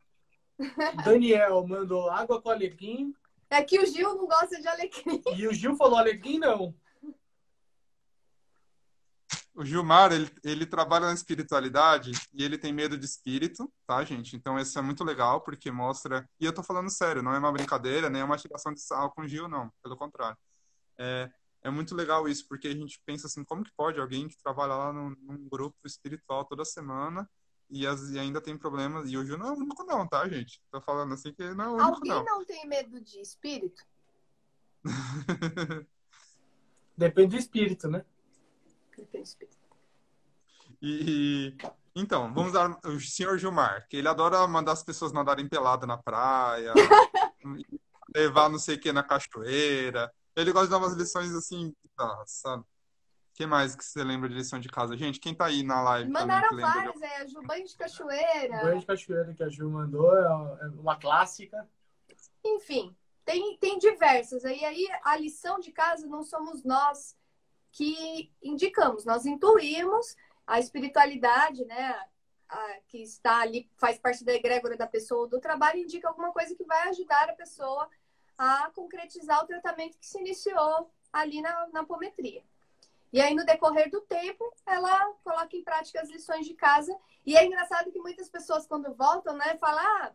O Daniel mandou água com alecrim. É que o Gil não gosta de alecrim. E o Gil falou alecrim não. o Gilmar, ele trabalha na espiritualidade e ele tem medo de espírito, tá, gente? Então, isso é muito legal, porque mostra... E eu tô falando sério, não é uma brincadeira, nem é uma tiração de sarro com o Gil, não. Pelo contrário. É muito legal isso, porque a gente pensa assim, como que pode alguém que trabalha lá num grupo espiritual toda semana e ainda tem problemas. E o Gil não é o único não, tá, gente? Tô falando assim que não é o único Alguém não. não tem medo de espírito? Depende do espírito, né? Depende do espírito. Então, vamos dar o senhor Gilmar, que ele adora mandar as pessoas nadarem pelada na praia, levar não sei o que na cachoeira. Ele gosta de dar umas lições assim, sabe? O que mais que você lembra de lição de casa? Gente, quem tá aí na live também que Mandaram lembra de... várias, a Ju, banho de O cachoeira. banho de cachoeira que a Ju mandou é uma clássica. Enfim, tem diversas. Aí a lição de casa não somos nós que indicamos, nós intuímos a espiritualidade, né? Que está ali, faz parte da egrégora da pessoa ou do trabalho, indica alguma coisa que vai ajudar a pessoa a concretizar o tratamento que se iniciou ali na apometria. E aí, no decorrer do tempo, ela coloca em prática as lições de casa. E é engraçado que muitas pessoas, quando voltam, né, falam,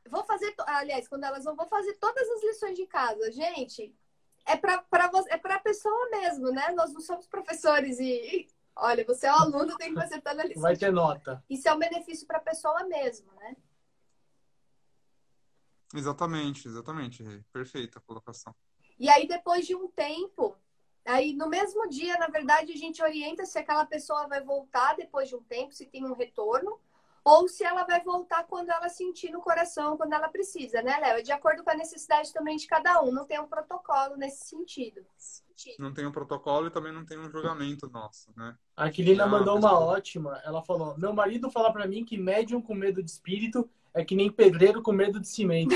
vou fazer... Aliás, quando elas vão fazer todas as lições de casa. Gente, é para a pessoa mesmo, né? Nós não somos professores olha, você é um aluno, tem que fazer toda a lição. Vai ter nota. Isso é um benefício para a pessoa mesmo, né? Exatamente. Perfeita a colocação. E aí, depois de um tempo, aí no mesmo dia, na verdade, a gente orienta se aquela pessoa vai voltar depois de um tempo, se tem um retorno, ou se ela vai voltar quando ela sentir no coração, quando ela precisa, né, Léo? De acordo com a necessidade também de cada um, não tem um protocolo nesse sentido. Não tem um protocolo e também não tem um julgamento nosso, né? A Aquilina mandou uma pessoa... ótima. Ela falou: meu marido fala pra mim que médium com medo de espírito é que nem pedreiro com medo de cimento.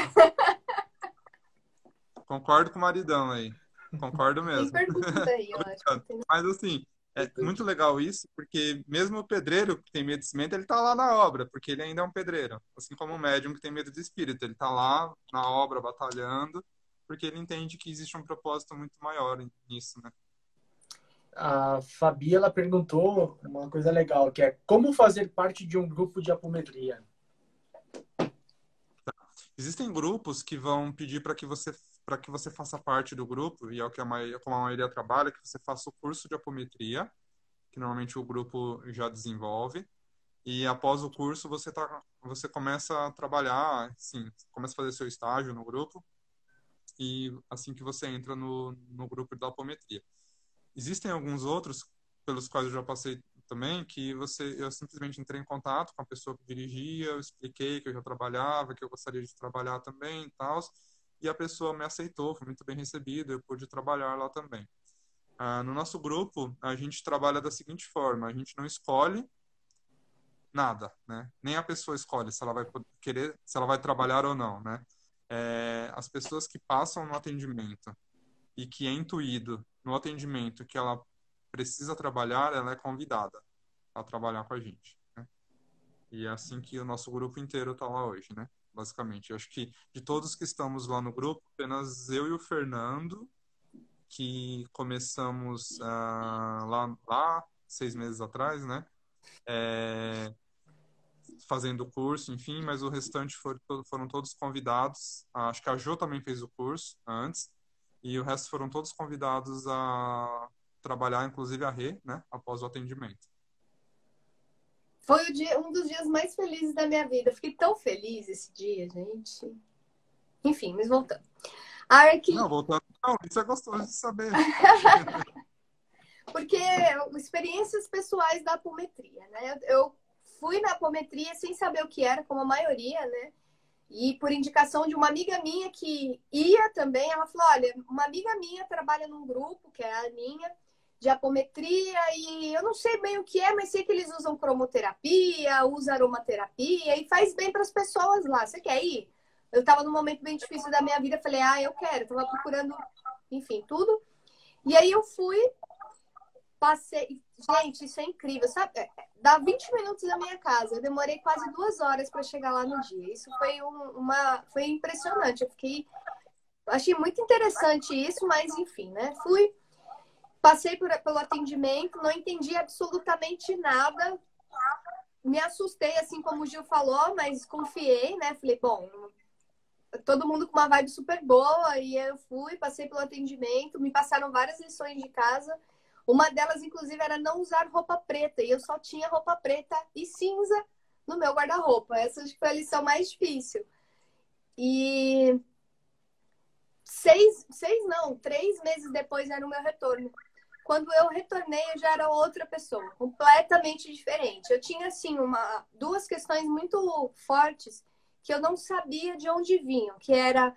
Concordo com o maridão aí. Concordo mesmo. Tem pergunta aí, eu acho. Mas assim, é muito legal isso, porque mesmo o pedreiro que tem medo de cimento, ele tá lá na obra, porque ele ainda é um pedreiro. Assim como o médium que tem medo de espírito, ele tá lá na obra batalhando, porque ele entende que existe um propósito muito maior nisso, né? A Fabi, ela perguntou uma coisa legal, que é como fazer parte de um grupo de apometria? Existem grupos que vão pedir para que você faça parte do grupo, e é o que como a maioria trabalha, que você faça o curso de apometria, que normalmente o grupo já desenvolve. E após o curso, você começa a trabalhar, sim, começa a fazer seu estágio no grupo, e assim que você entra no grupo da apometria. Existem alguns outros, pelos quais eu já passei também, que eu simplesmente entrei em contato com a pessoa que dirigia, eu expliquei que eu já trabalhava, que eu gostaria de trabalhar também e tal, e a pessoa me aceitou, foi muito bem recebida, eu pude trabalhar lá também. No nosso grupo, a gente trabalha da seguinte forma: a gente não escolhe nada, né? Nem a pessoa escolhe se ela vai querer, se ela vai trabalhar ou não, né? As pessoas que passam no atendimento e que é intuído no atendimento que ela precisa trabalhar, ela é convidada a trabalhar com a gente, né? E é assim que o nosso grupo inteiro está lá hoje, né? Basicamente, eu acho que de todos que estamos lá no grupo, apenas eu e o Fernando, que começamos lá 6 meses atrás, né? Fazendo o curso, enfim, mas o restante foram todos convidados. Acho que a Jo também fez o curso antes, e o resto foram todos convidados a trabalhar, inclusive a Rê, né, após o atendimento. Foi um dos dias mais felizes da minha vida. Eu fiquei tão feliz esse dia, gente. Enfim, mas voltando. Não, voltando. Não, isso é gostoso de saber. Porque experiências pessoais da apometria, né? Eu fui na apometria sem saber o que era, como a maioria, né? E por indicação de uma amiga minha que ia também, ela falou, olha, uma amiga minha trabalha num grupo, que é a Aninha, de apometria, e eu não sei bem o que é, mas sei que eles usam cromoterapia, usam aromaterapia, e faz bem para as pessoas lá. Você quer ir? Eu estava num momento bem difícil da minha vida, falei, eu quero. Estava procurando, enfim, tudo. E aí eu fui, passei... Gente, isso é incrível, sabe? Dá 20 minutos da minha casa. Eu demorei quase 2 horas para chegar lá no dia. Isso foi foi impressionante. Achei muito interessante isso, mas enfim, né? Passei pelo atendimento, não entendi absolutamente nada. Me assustei, assim como o Gil falou, mas confiei, né? Falei, bom, todo mundo com uma vibe super boa. E eu passei pelo atendimento, me passaram várias lições de casa. Uma delas, inclusive, era não usar roupa preta. E eu só tinha roupa preta e cinza no meu guarda-roupa. Essa acho que foi a lição mais difícil. E 3 meses depois era o meu retorno. Quando eu retornei, eu já era outra pessoa, completamente diferente. Eu tinha, assim, duas questões muito fortes que eu não sabia de onde vinham, que era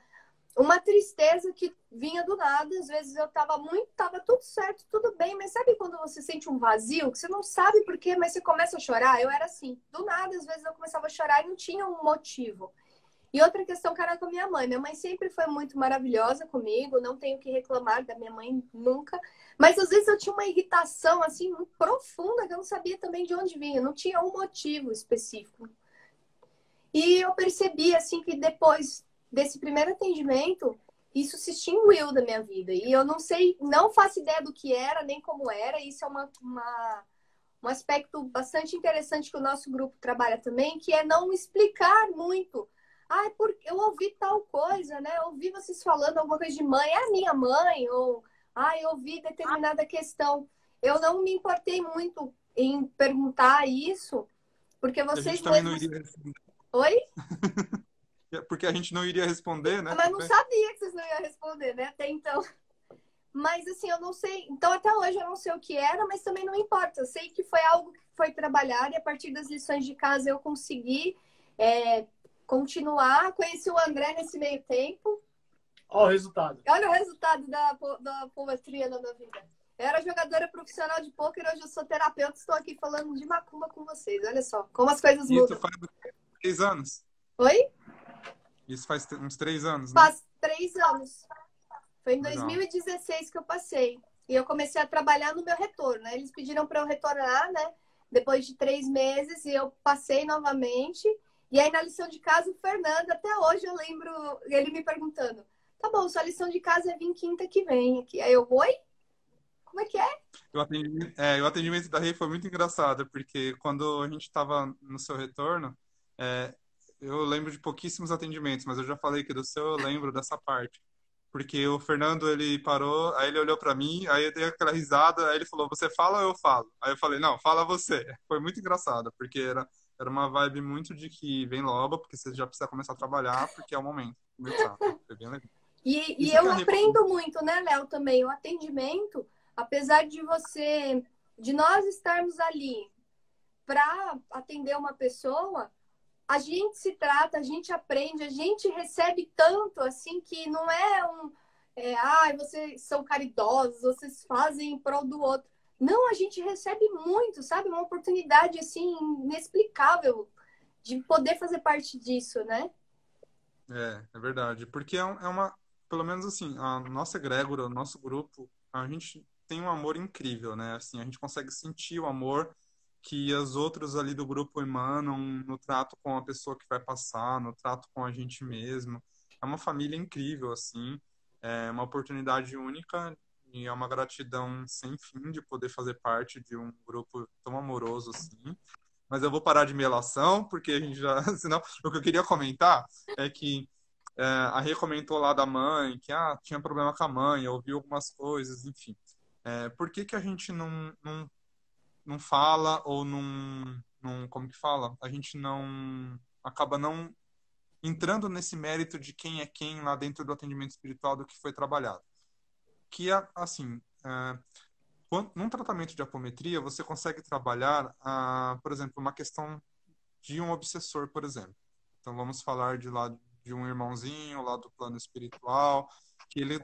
uma tristeza que vinha do nada. Às vezes eu tava tudo certo, tudo bem, mas sabe quando você sente um vazio, que você não sabe por quê, mas você começa a chorar? Eu era assim, do nada, às vezes eu começava a chorar e não tinha um motivo. E outra questão que era com a minha mãe. Minha mãe sempre foi muito maravilhosa comigo, não tenho que reclamar da minha mãe nunca. Mas às vezes eu tinha uma irritação assim muito profunda que eu não sabia também de onde vinha, não tinha um motivo específico. E eu percebi assim que depois desse primeiro atendimento, isso se extinguiu da minha vida. E eu não sei, não faço ideia do que era, nem como era. Isso é um aspecto bastante interessante que o nosso grupo trabalha também, que é não explicar muito. Ah, porque eu ouvi tal coisa, né? Eu ouvi vocês falando alguma coisa de mãe, é a minha mãe, ou eu ouvi determinada questão. Eu não me importei muito em perguntar isso, porque A vocês gente também não mesmos. iria responder. Oi? Porque a gente não iria responder, né? Mas não sabia que vocês não iam responder, né? Até então. Mas assim, eu não sei. Então, até hoje eu não sei o que era, mas também não importa. Eu sei que foi algo que foi trabalhado e a partir das lições de casa eu consegui continuar. Conheci o André nesse meio tempo. Olha o resultado. Olha o resultado da apometria na minha vida. Eu era jogadora profissional de pôquer, hoje eu sou terapeuta, estou aqui falando de macumba com vocês. Olha só, como as coisas Isso mudam. faz 3 anos. Oi? Isso faz uns 3 anos, né? Faz 3 anos. Foi em Legal. 2016 que eu passei. E eu comecei a trabalhar no meu retorno, né? Eles pediram para eu retornar, né? Depois de 3 meses, e eu passei novamente. E aí, na lição de casa, o Fernando, até hoje eu lembro ele me perguntando: tá bom, sua lição de casa é vir quinta que vem aqui. Aí eu, oi? Como é que é? O atendimento da Rei foi muito engraçado, porque quando a gente estava no seu retorno, eu lembro de pouquíssimos atendimentos, mas eu já falei que do seu eu lembro dessa parte. Porque o Fernando, ele parou, aí ele olhou para mim, aí eu dei aquela risada, aí ele falou, você fala ou eu falo? Aí eu falei, não, fala você. Foi muito engraçado, porque era uma vibe muito de que vem logo, porque você já precisa começar a trabalhar, porque é o momento de começar. Foi bem legal. E Isso que eu a Rei falou. aprendo muito, né, Léo, também. O atendimento, apesar de nós estarmos ali para atender uma pessoa, a gente se trata, a gente aprende, a gente recebe tanto assim que não é vocês são caridosos, vocês fazem em prol do outro. Não, a gente recebe muito, sabe? Uma oportunidade assim inexplicável de poder fazer parte disso, né? É verdade. Porque pelo menos assim, a nossa egrégora, o nosso grupo, a gente tem um amor incrível, né? Assim, a gente consegue sentir o amor que as outras ali do grupo emanam no trato com a pessoa que vai passar, no trato com a gente mesmo. É uma família incrível, assim, é uma oportunidade única e é uma gratidão sem fim de poder fazer parte de um grupo tão amoroso assim. Mas eu vou parar de melação, porque a gente já. Senão, o que eu queria comentar é que a Rê comentou lá da mãe, que tinha problema com a mãe, ouviu algumas coisas, enfim. Por que que a gente não fala ou como que fala? A gente não acaba não entrando nesse mérito de quem é quem lá dentro do atendimento espiritual do que foi trabalhado. Que é assim, num tratamento de apometria, você consegue trabalhar, por exemplo, uma questão de um obsessor, por exemplo. Então vamos falar de um irmãozinho lá do plano espiritual, que ele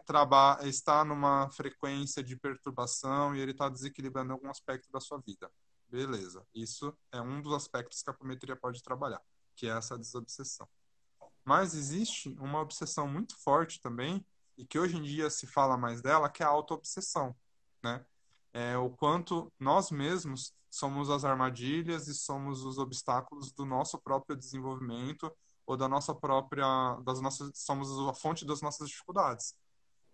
está numa frequência de perturbação e ele está desequilibrando algum aspecto da sua vida. Beleza. Isso é um dos aspectos que a apometria pode trabalhar, que é essa desobsessão. Mas existe uma obsessão muito forte também, e que hoje em dia se fala mais dela, que é a autoobsessão, né? O quanto nós mesmos somos as armadilhas e somos os obstáculos do nosso próprio desenvolvimento ou somos a fonte das nossas dificuldades.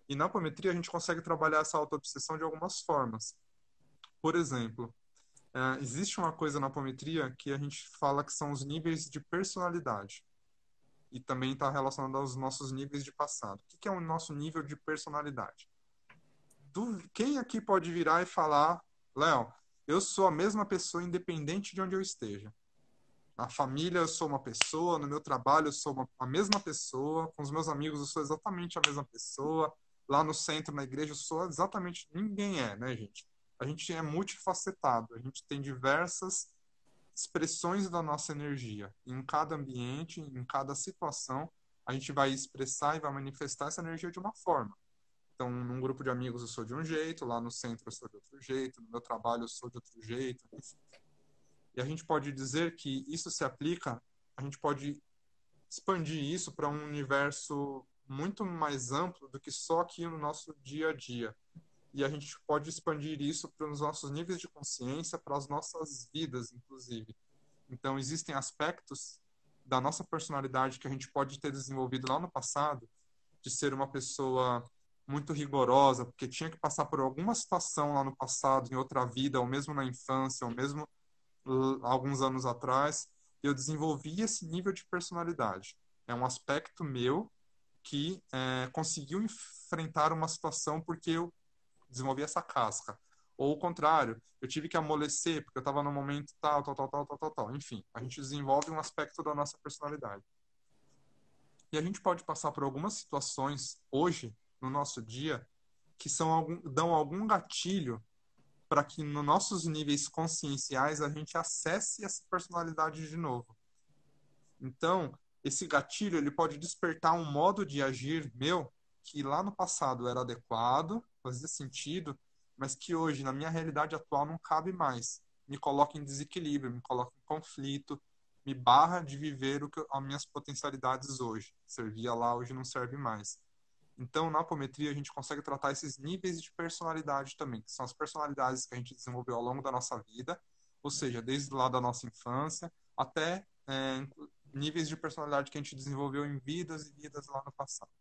E na apometria a gente consegue trabalhar essa autoobsessão de algumas formas. Por exemplo, existe uma coisa na apometria que a gente fala que são os níveis de personalidade. E também está relacionado aos nossos níveis de passado. O que é o nosso nível de personalidade? Quem aqui pode virar e falar, Léo, eu sou a mesma pessoa independente de onde eu esteja? Na família eu sou uma pessoa, no meu trabalho eu sou a mesma pessoa, com os meus amigos eu sou exatamente a mesma pessoa, lá no centro, na igreja, eu sou exatamente... Ninguém é, né, gente? A gente é multifacetado, a gente tem diversas expressões da nossa energia. Em cada ambiente, em cada situação, a gente vai expressar e vai manifestar essa energia de uma forma. Então, num grupo de amigos eu sou de um jeito, lá no centro eu sou de outro jeito, no meu trabalho eu sou de outro jeito, enfim. E a gente pode dizer que isso se aplica, a gente pode expandir isso para um universo muito mais amplo do que só aqui no nosso dia a dia. E a gente pode expandir isso para os nossos níveis de consciência, para as nossas vidas, inclusive. Então, existem aspectos da nossa personalidade que a gente pode ter desenvolvido lá no passado, de ser uma pessoa muito rigorosa, porque tinha que passar por alguma situação lá no passado, em outra vida, ou mesmo na infância, ou mesmo alguns anos atrás, eu desenvolvi esse nível de personalidade. É um aspecto meu que conseguiu enfrentar uma situação porque eu desenvolvi essa casca. Ou o contrário, eu tive que amolecer porque eu estava no momento tal, tal, tal, tal, tal, tal, tal. Enfim, a gente desenvolve um aspecto da nossa personalidade. E a gente pode passar por algumas situações hoje, no nosso dia, que dão algum gatilho para que nos nossos níveis conscienciais a gente acesse essa personalidade de novo. Então, esse gatilho ele pode despertar um modo de agir meu que lá no passado era adequado, fazia sentido, mas que hoje, na minha realidade atual, não cabe mais. Me coloca em desequilíbrio, me coloca em conflito, me barra de viver as minhas potencialidades hoje. Servia lá, hoje não serve mais. Então, na apometria, a gente consegue tratar esses níveis de personalidade também, que são as personalidades que a gente desenvolveu ao longo da nossa vida, ou seja, desde lá da nossa infância até níveis de personalidade que a gente desenvolveu em vidas e vidas lá no passado.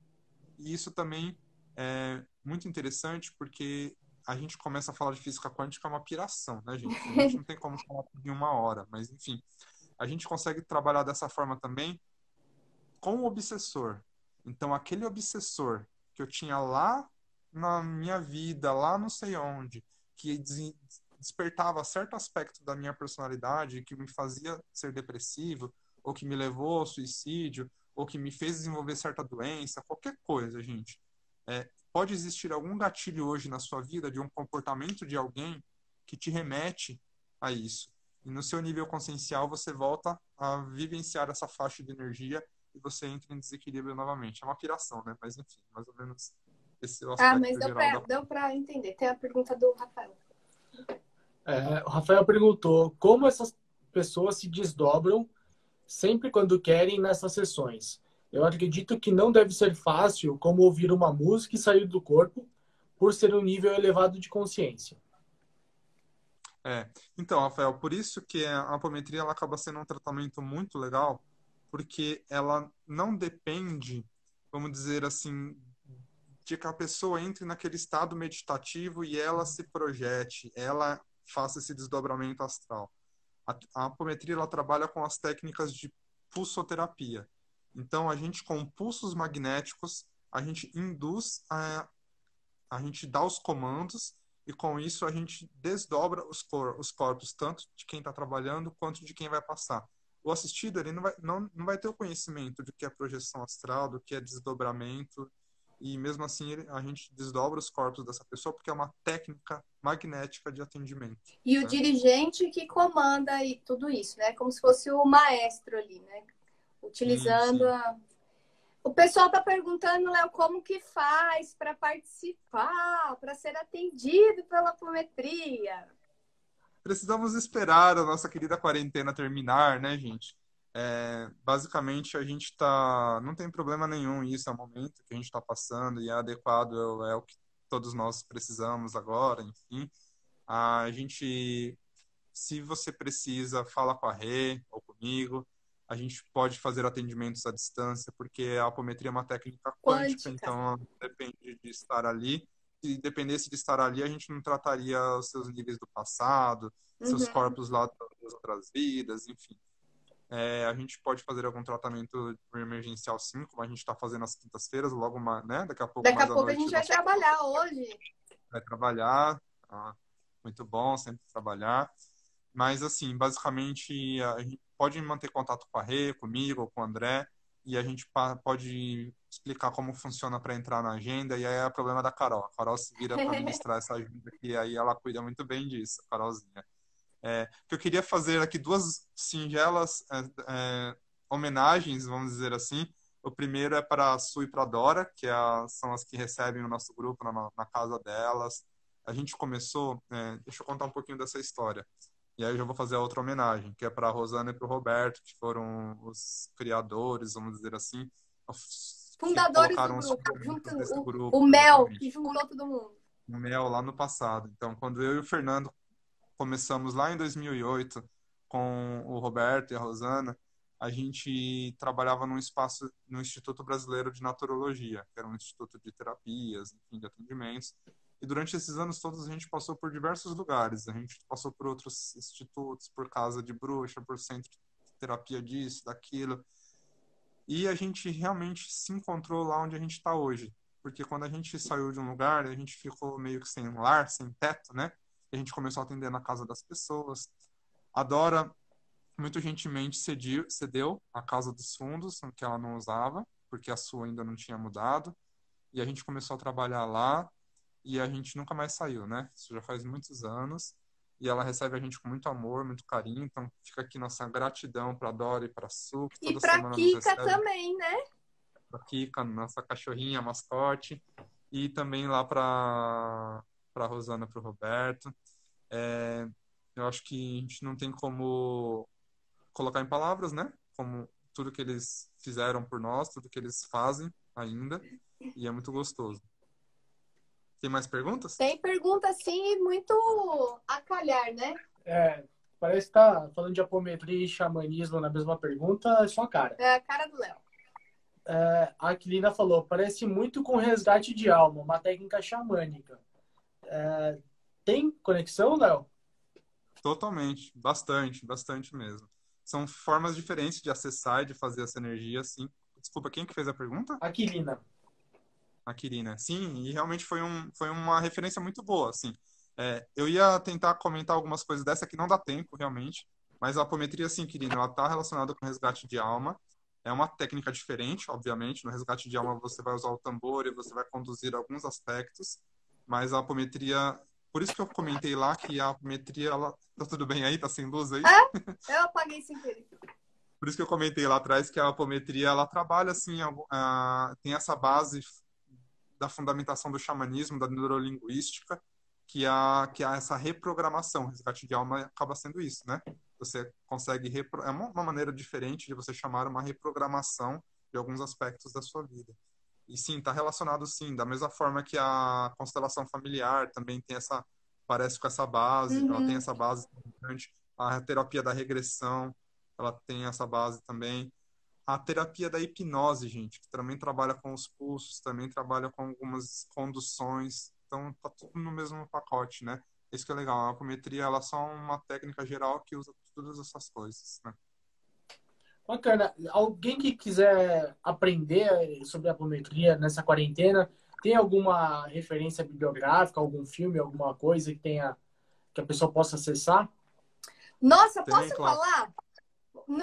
E isso também é muito interessante porque a gente começa a falar de física quântica, é uma piração, né, gente? A gente não tem como falar em uma hora, mas enfim, a gente consegue trabalhar dessa forma também com o obsessor. Então, aquele obsessor que eu tinha lá na minha vida, lá não sei onde, que despertava certo aspecto da minha personalidade, que me fazia ser depressivo, ou que me levou ao suicídio, ou que me fez desenvolver certa doença, qualquer coisa, gente. Pode existir algum gatilho hoje na sua vida de um comportamento de alguém que te remete a isso. E no seu nível consciencial, você volta a vivenciar essa faixa de energia e você entra em desequilíbrio novamente. É uma piração, né? Mas enfim, mais ou menos esse é o aspecto mas geral deu pra entender. Tem a pergunta do Rafael. O Rafael perguntou como essas pessoas se desdobram sempre quando querem nessas sessões. Eu acredito que não deve ser fácil como ouvir uma música e sair do corpo por ser um nível elevado de consciência. Então, Rafael, por isso que a apometria ela acaba sendo um tratamento muito legal, porque ela não depende, vamos dizer assim, de que a pessoa entre naquele estado meditativo e ela se projete, ela faça esse desdobramento astral. A apometria ela trabalha com as técnicas de pulsoterapia. Então, a gente com pulsos magnéticos, a gente induz a gente dá os comandos e com isso a gente desdobra os corpos, tanto de quem está trabalhando quanto de quem vai passar. O assistido ele não vai ter o conhecimento do que é projeção astral, do que é desdobramento, e mesmo assim a gente desdobra os corpos dessa pessoa porque é uma técnica magnética de atendimento. E o dirigente que comanda e tudo isso, né? Como se fosse o maestro ali, né? Utilizando sim. O pessoal tá perguntando, Léo, como que faz para participar, para ser atendido pela apometria? Precisamos esperar a nossa querida quarentena terminar, né, gente? Basicamente, a gente não tem problema nenhum, isso é o momento que a gente está passando e é adequado, é o que todos nós precisamos agora, enfim. A gente, se você precisa, fala com a Rê ou comigo. A gente pode fazer atendimentos à distância, porque a apometria é uma técnica quântica, então depende de estar ali. Se dependesse de estar ali, a gente não trataria os seus níveis do passado, seus corpos lá das outras vidas, enfim. A gente pode fazer algum tratamento emergencial sim, como a gente está fazendo nas quintas-feiras, logo mais, né? Daqui a pouco Daqui mais a à pouco a noite. gente vai trabalhar hoje. Vai trabalhar. Muito bom, sempre trabalhar. Mas, assim, basicamente, a gente pode manter contato com a Rê, comigo ou com o André, e a gente pode explicar como funciona para entrar na agenda, e aí é o problema da Carol. A Carol se vira para administrar essa agenda, e aí ela cuida muito bem disso, a Carolzinha. Que eu queria fazer aqui duas singelas homenagens, vamos dizer assim. O primeiro é para a Su e para a Dora, que são as que recebem o nosso grupo na casa delas. A gente começou, deixa eu contar um pouquinho dessa história. E aí eu já vou fazer a outra homenagem, que é para a Rosana e para o Roberto, que foram os criadores, vamos dizer assim, que Fundadores do colocaram os grupo, fundamentos junto desse grupo, o Mel, exatamente. que juntou todo mundo. O Mel lá no passado. Então, quando eu e o Fernando começamos lá em 2008 com o Roberto e a Rosana, a gente trabalhava num espaço no Instituto Brasileiro de Naturologia, que era um instituto de terapias, enfim, de atendimentos. E durante esses anos todos a gente passou por diversos lugares. A gente passou por outros institutos, por casa de bruxa, por centro de terapia disso, daquilo. E a gente realmente se encontrou lá onde a gente está hoje. Porque quando a gente saiu de um lugar, a gente ficou meio que sem lar, sem teto, né? E a gente começou a atender na casa das pessoas. A Dora, muito gentilmente, cedeu a casa dos fundos, que ela não usava, porque a sua ainda não tinha mudado. E a gente começou a trabalhar lá e a gente nunca mais saiu, né? Isso já faz muitos anos. E ela recebe a gente com muito amor, muito carinho. Então, fica aqui nossa gratidão para a Dora e para a Su, que E toda pra semana nos Kika recebe. também, né? Aqui com a nossa cachorrinha, mascote, e também lá para Rosana, para o Roberto. Eu acho que a gente não tem como colocar em palavras, né? Como tudo que eles fizeram por nós, tudo que eles fazem ainda, e é muito gostoso. Tem mais perguntas? Tem pergunta assim muito a calhar, né? Parece que tá falando de apometria e xamanismo na mesma pergunta, é sua cara. É a cara do Léo. A Aquilina falou, parece muito com resgate de alma, uma técnica xamânica. Tem conexão, Léo? Totalmente, bastante mesmo. São formas diferentes de acessar e de fazer essa energia, sim. Desculpa, quem que fez a pergunta? Aquilina. A Kirina. Sim, e realmente foi uma referência muito boa, assim. Eu ia tentar comentar algumas coisas dessa que não dá tempo, realmente, mas a apometria, sim, Kirina, ela está relacionada com resgate de alma. É uma técnica diferente, obviamente. No resgate de alma você vai usar o tambor e você vai conduzir alguns aspectos, mas a apometria... Por isso que eu comentei lá que a apometria, ela... Tá tudo bem aí? Tá sem luz aí? Eu apaguei sem querer. Por isso que eu comentei lá atrás que a apometria, ela trabalha, assim, tem essa base da fundamentação do xamanismo, da neurolinguística, que há essa reprogramação. O resgate de alma acaba sendo isso, né? Você consegue... É uma maneira diferente de você chamar uma reprogramação de alguns aspectos da sua vida. E sim, está relacionado, sim, da mesma forma que a constelação familiar também tem essa... Parece com essa base, ela tem essa base importante. A terapia da regressão, ela tem essa base também. A terapia da hipnose, gente, que também trabalha com os pulsos, também trabalha com algumas conduções. Então, tá tudo no mesmo pacote, né? Isso que é legal. A apometria, ela é só uma técnica geral que usa todas essas coisas, né? Bacana. Alguém que quiser aprender sobre apometria nessa quarentena, tem alguma referência bibliográfica, algum filme, alguma coisa que a pessoa possa acessar? Nossa, Tem, posso claro. falar?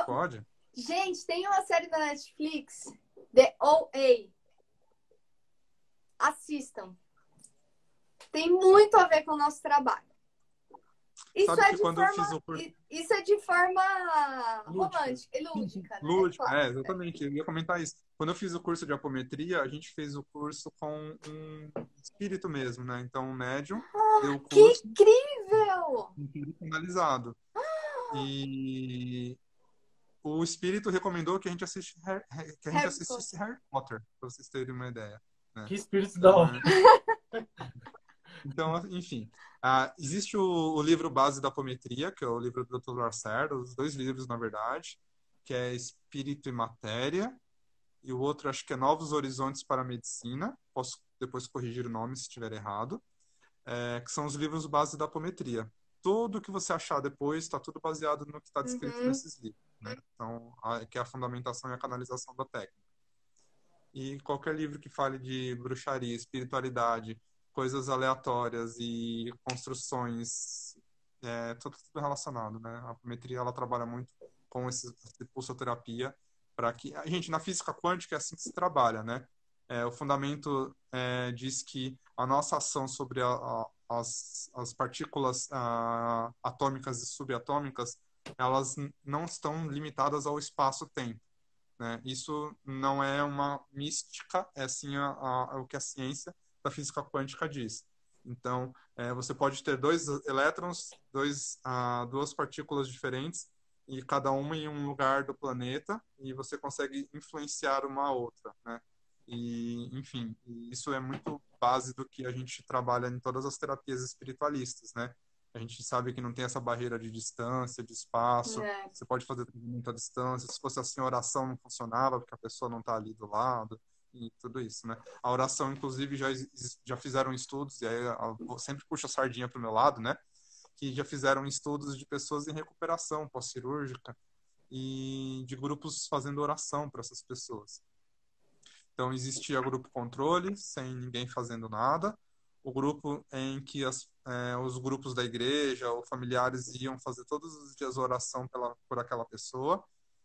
Pode? Gente, tem uma série da Netflix, The OA. Assistam. Tem muito a ver com o nosso trabalho. Isso Sabe que quando eu fiz o curso... Isso é de forma romântica e lúdica, né? Lúdico, Claro. exatamente. Eu ia comentar isso. Quando eu fiz o curso de apometria, a gente fez o curso com um espírito mesmo, né? Então, o médium deu o Que curso incrível! analisado. E o espírito recomendou que a gente assistisse Harry Potter, para vocês terem uma ideia, né? Que espírito da hora. Então, enfim. Existe o livro base da apometria, que é o livro do Dr. Lacerda, os dois livros, na verdade, que é Espírito e Matéria, e o outro acho que é Novos Horizontes para a Medicina, posso depois corrigir o nome se estiver errado, que são os livros base da apometria. Tudo que você achar depois está tudo baseado no que está descrito nesses livros, né? Então, que é a fundamentação e a canalização da técnica. E qualquer livro que fale de bruxaria, espiritualidade, coisas aleatórias e construções tudo relacionado, né? A apometria, ela trabalha muito com esse pulsoterapia para que... A gente, na física quântica, é assim que se trabalha, né? O fundamento diz que a nossa ação sobre as partículas atômicas e subatômicas, elas não estão limitadas ao espaço-tempo, né? Isso não é uma mística, é sim o que a ciência da física quântica diz. Então, você pode ter dois elétrons, duas partículas diferentes, e cada uma em um lugar do planeta, e você consegue influenciar uma a outra, né? E, enfim, isso é muito base do que a gente trabalha em todas as terapias espiritualistas, né? A gente sabe que não tem essa barreira de distância, de espaço. É. Você pode fazer tratamento à distância. Se fosse assim, a oração não funcionava, porque a pessoa não está ali do lado e tudo isso, né? A oração, inclusive, já fizeram estudos, e aí eu sempre puxo a sardinha para o meu lado, né? Que já fizeram estudos de pessoas em recuperação pós-cirúrgica e de grupos fazendo oração para essas pessoas. Então, existia grupo controle, sem ninguém fazendo nada. O grupo em que os grupos da igreja ou familiares iam fazer todos os dias oração por aquela pessoa.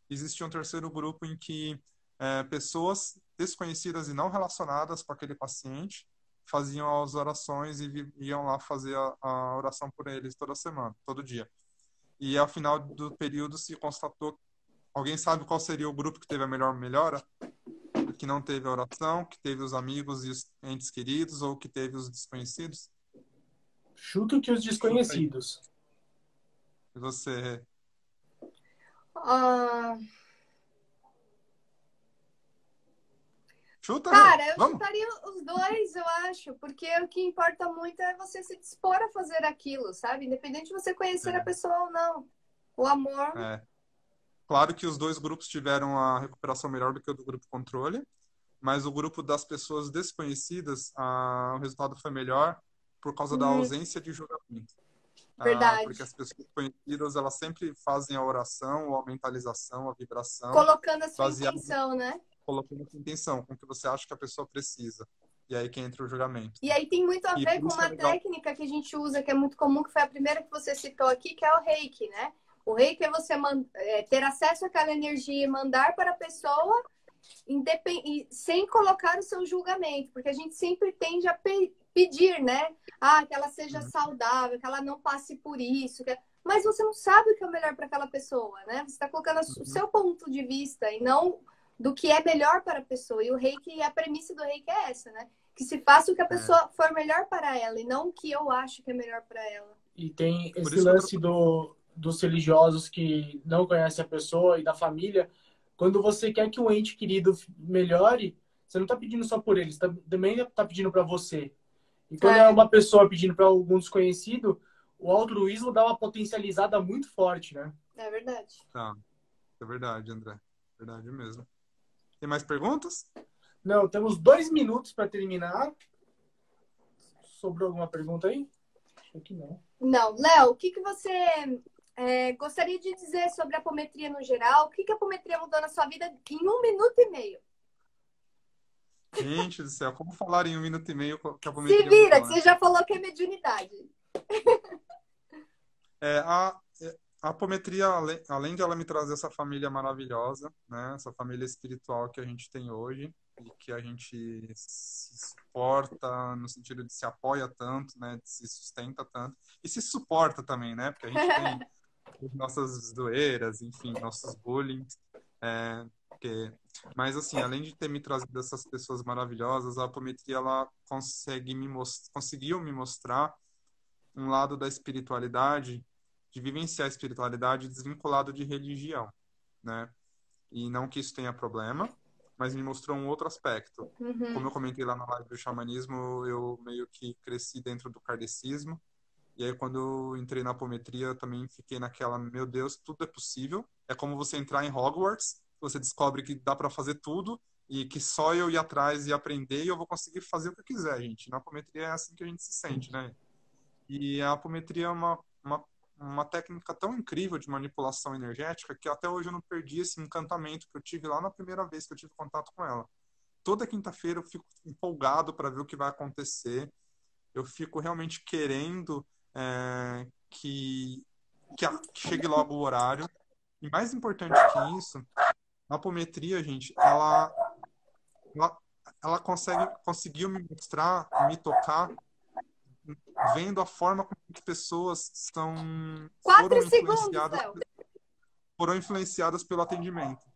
Existia um terceiro grupo em que pessoas desconhecidas e não relacionadas com aquele paciente faziam as orações e iam lá fazer a oração por eles toda semana, todo dia. E ao final do período se constatou... Alguém sabe qual seria o grupo que teve a melhor melhora? Que não teve a oração, que teve os amigos e os entes queridos, ou que teve os desconhecidos? Chuto que os Chuta aí. desconhecidos. E você? Ah, Chuta, Rê. cara, eu Vamos? chutaria os dois, eu acho, porque o que importa muito é você se dispor a fazer aquilo, sabe? Independente de você conhecer a pessoa ou não. O amor, É. Claro que os dois grupos tiveram a recuperação melhor do que o do grupo controle, mas o grupo das pessoas desconhecidas, o resultado foi melhor por causa da ausência de julgamento. Porque verdade. as pessoas conhecidas, elas sempre fazem a oração, ou a mentalização, a vibração, Colocando a sua baseado, intenção, né? colocando a sua intenção, com o que você acha que a pessoa precisa. E aí que entra o julgamento. E aí tem muito a E ver por com isso que é uma legal. técnica que a gente usa, que é muito comum, que foi a primeira que você citou aqui, que é o reiki, né? O reiki é você ter acesso àquela energia e mandar para a pessoa sem colocar o seu julgamento, porque a gente sempre tende a pedir, né? Que ela seja saudável, que ela não passe por isso. Mas você não sabe o que é o melhor para aquela pessoa, né? Você está colocando o seu ponto de vista e não do que é melhor para a pessoa. E o reiki, a premissa do reiki é essa, né? Que se faça o que a pessoa for melhor para ela e não o que eu acho que é melhor para ela. E tem Por esse isso lance dos religiosos que não conhecem a pessoa e da família. Quando você quer que um ente querido melhore, você não está pedindo só por ele, você também está pedindo para você. E quando é uma pessoa pedindo para algum desconhecido, o altruísmo dá uma potencializada muito forte, né? É verdade. Tá, é verdade, André. Verdade mesmo. Tem mais perguntas? Não, temos 2 minutos para terminar. Sobrou alguma pergunta aí? Acho que não. Não. Léo, o que você gostaria de dizer sobre a apometria no geral? O que a apometria mudou na sua vida em 1 minuto e meio? Gente do céu, como falar em 1 minuto e meio que a Se apometria vira, mudou, que né? você já falou que é mediunidade. A apometria, além de ela me trazer essa família maravilhosa, né? Essa família espiritual que a gente tem hoje e que a gente se suporta no sentido de se apoia tanto, né? De se sustenta tanto e se suporta também, né? Porque a gente tem nossas zoeiras, enfim, nossos bullying. Mas assim, além de ter me trazido essas pessoas maravilhosas, a apometria ela conseguiu me mostrar um lado da espiritualidade, de vivenciar a espiritualidade desvinculado de religião, né? E não que isso tenha problema, mas me mostrou um outro aspecto. Como eu comentei lá na live do xamanismo, eu meio que cresci dentro do kardecismo, e aí quando eu entrei na apometria, eu também fiquei naquela, meu Deus, tudo é possível. É como você entrar em Hogwarts, você descobre que dá para fazer tudo, e que só eu ir atrás e aprender, e eu vou conseguir fazer o que eu quiser, gente. Na apometria é assim que a gente se sente, né? E a apometria é uma técnica tão incrível de manipulação energética que até hoje eu não perdi esse encantamento que eu tive lá na primeira vez que eu tive contato com ela. Toda quinta-feira eu fico empolgado para ver o que vai acontecer. Eu fico realmente querendo que chegue logo o horário. E mais importante que isso, a apometria, gente, ela conseguiu me mostrar, me tocar, vendo a forma como as pessoas foram 4 segundos, influenciadas, Léo. foram influenciadas pelo atendimento.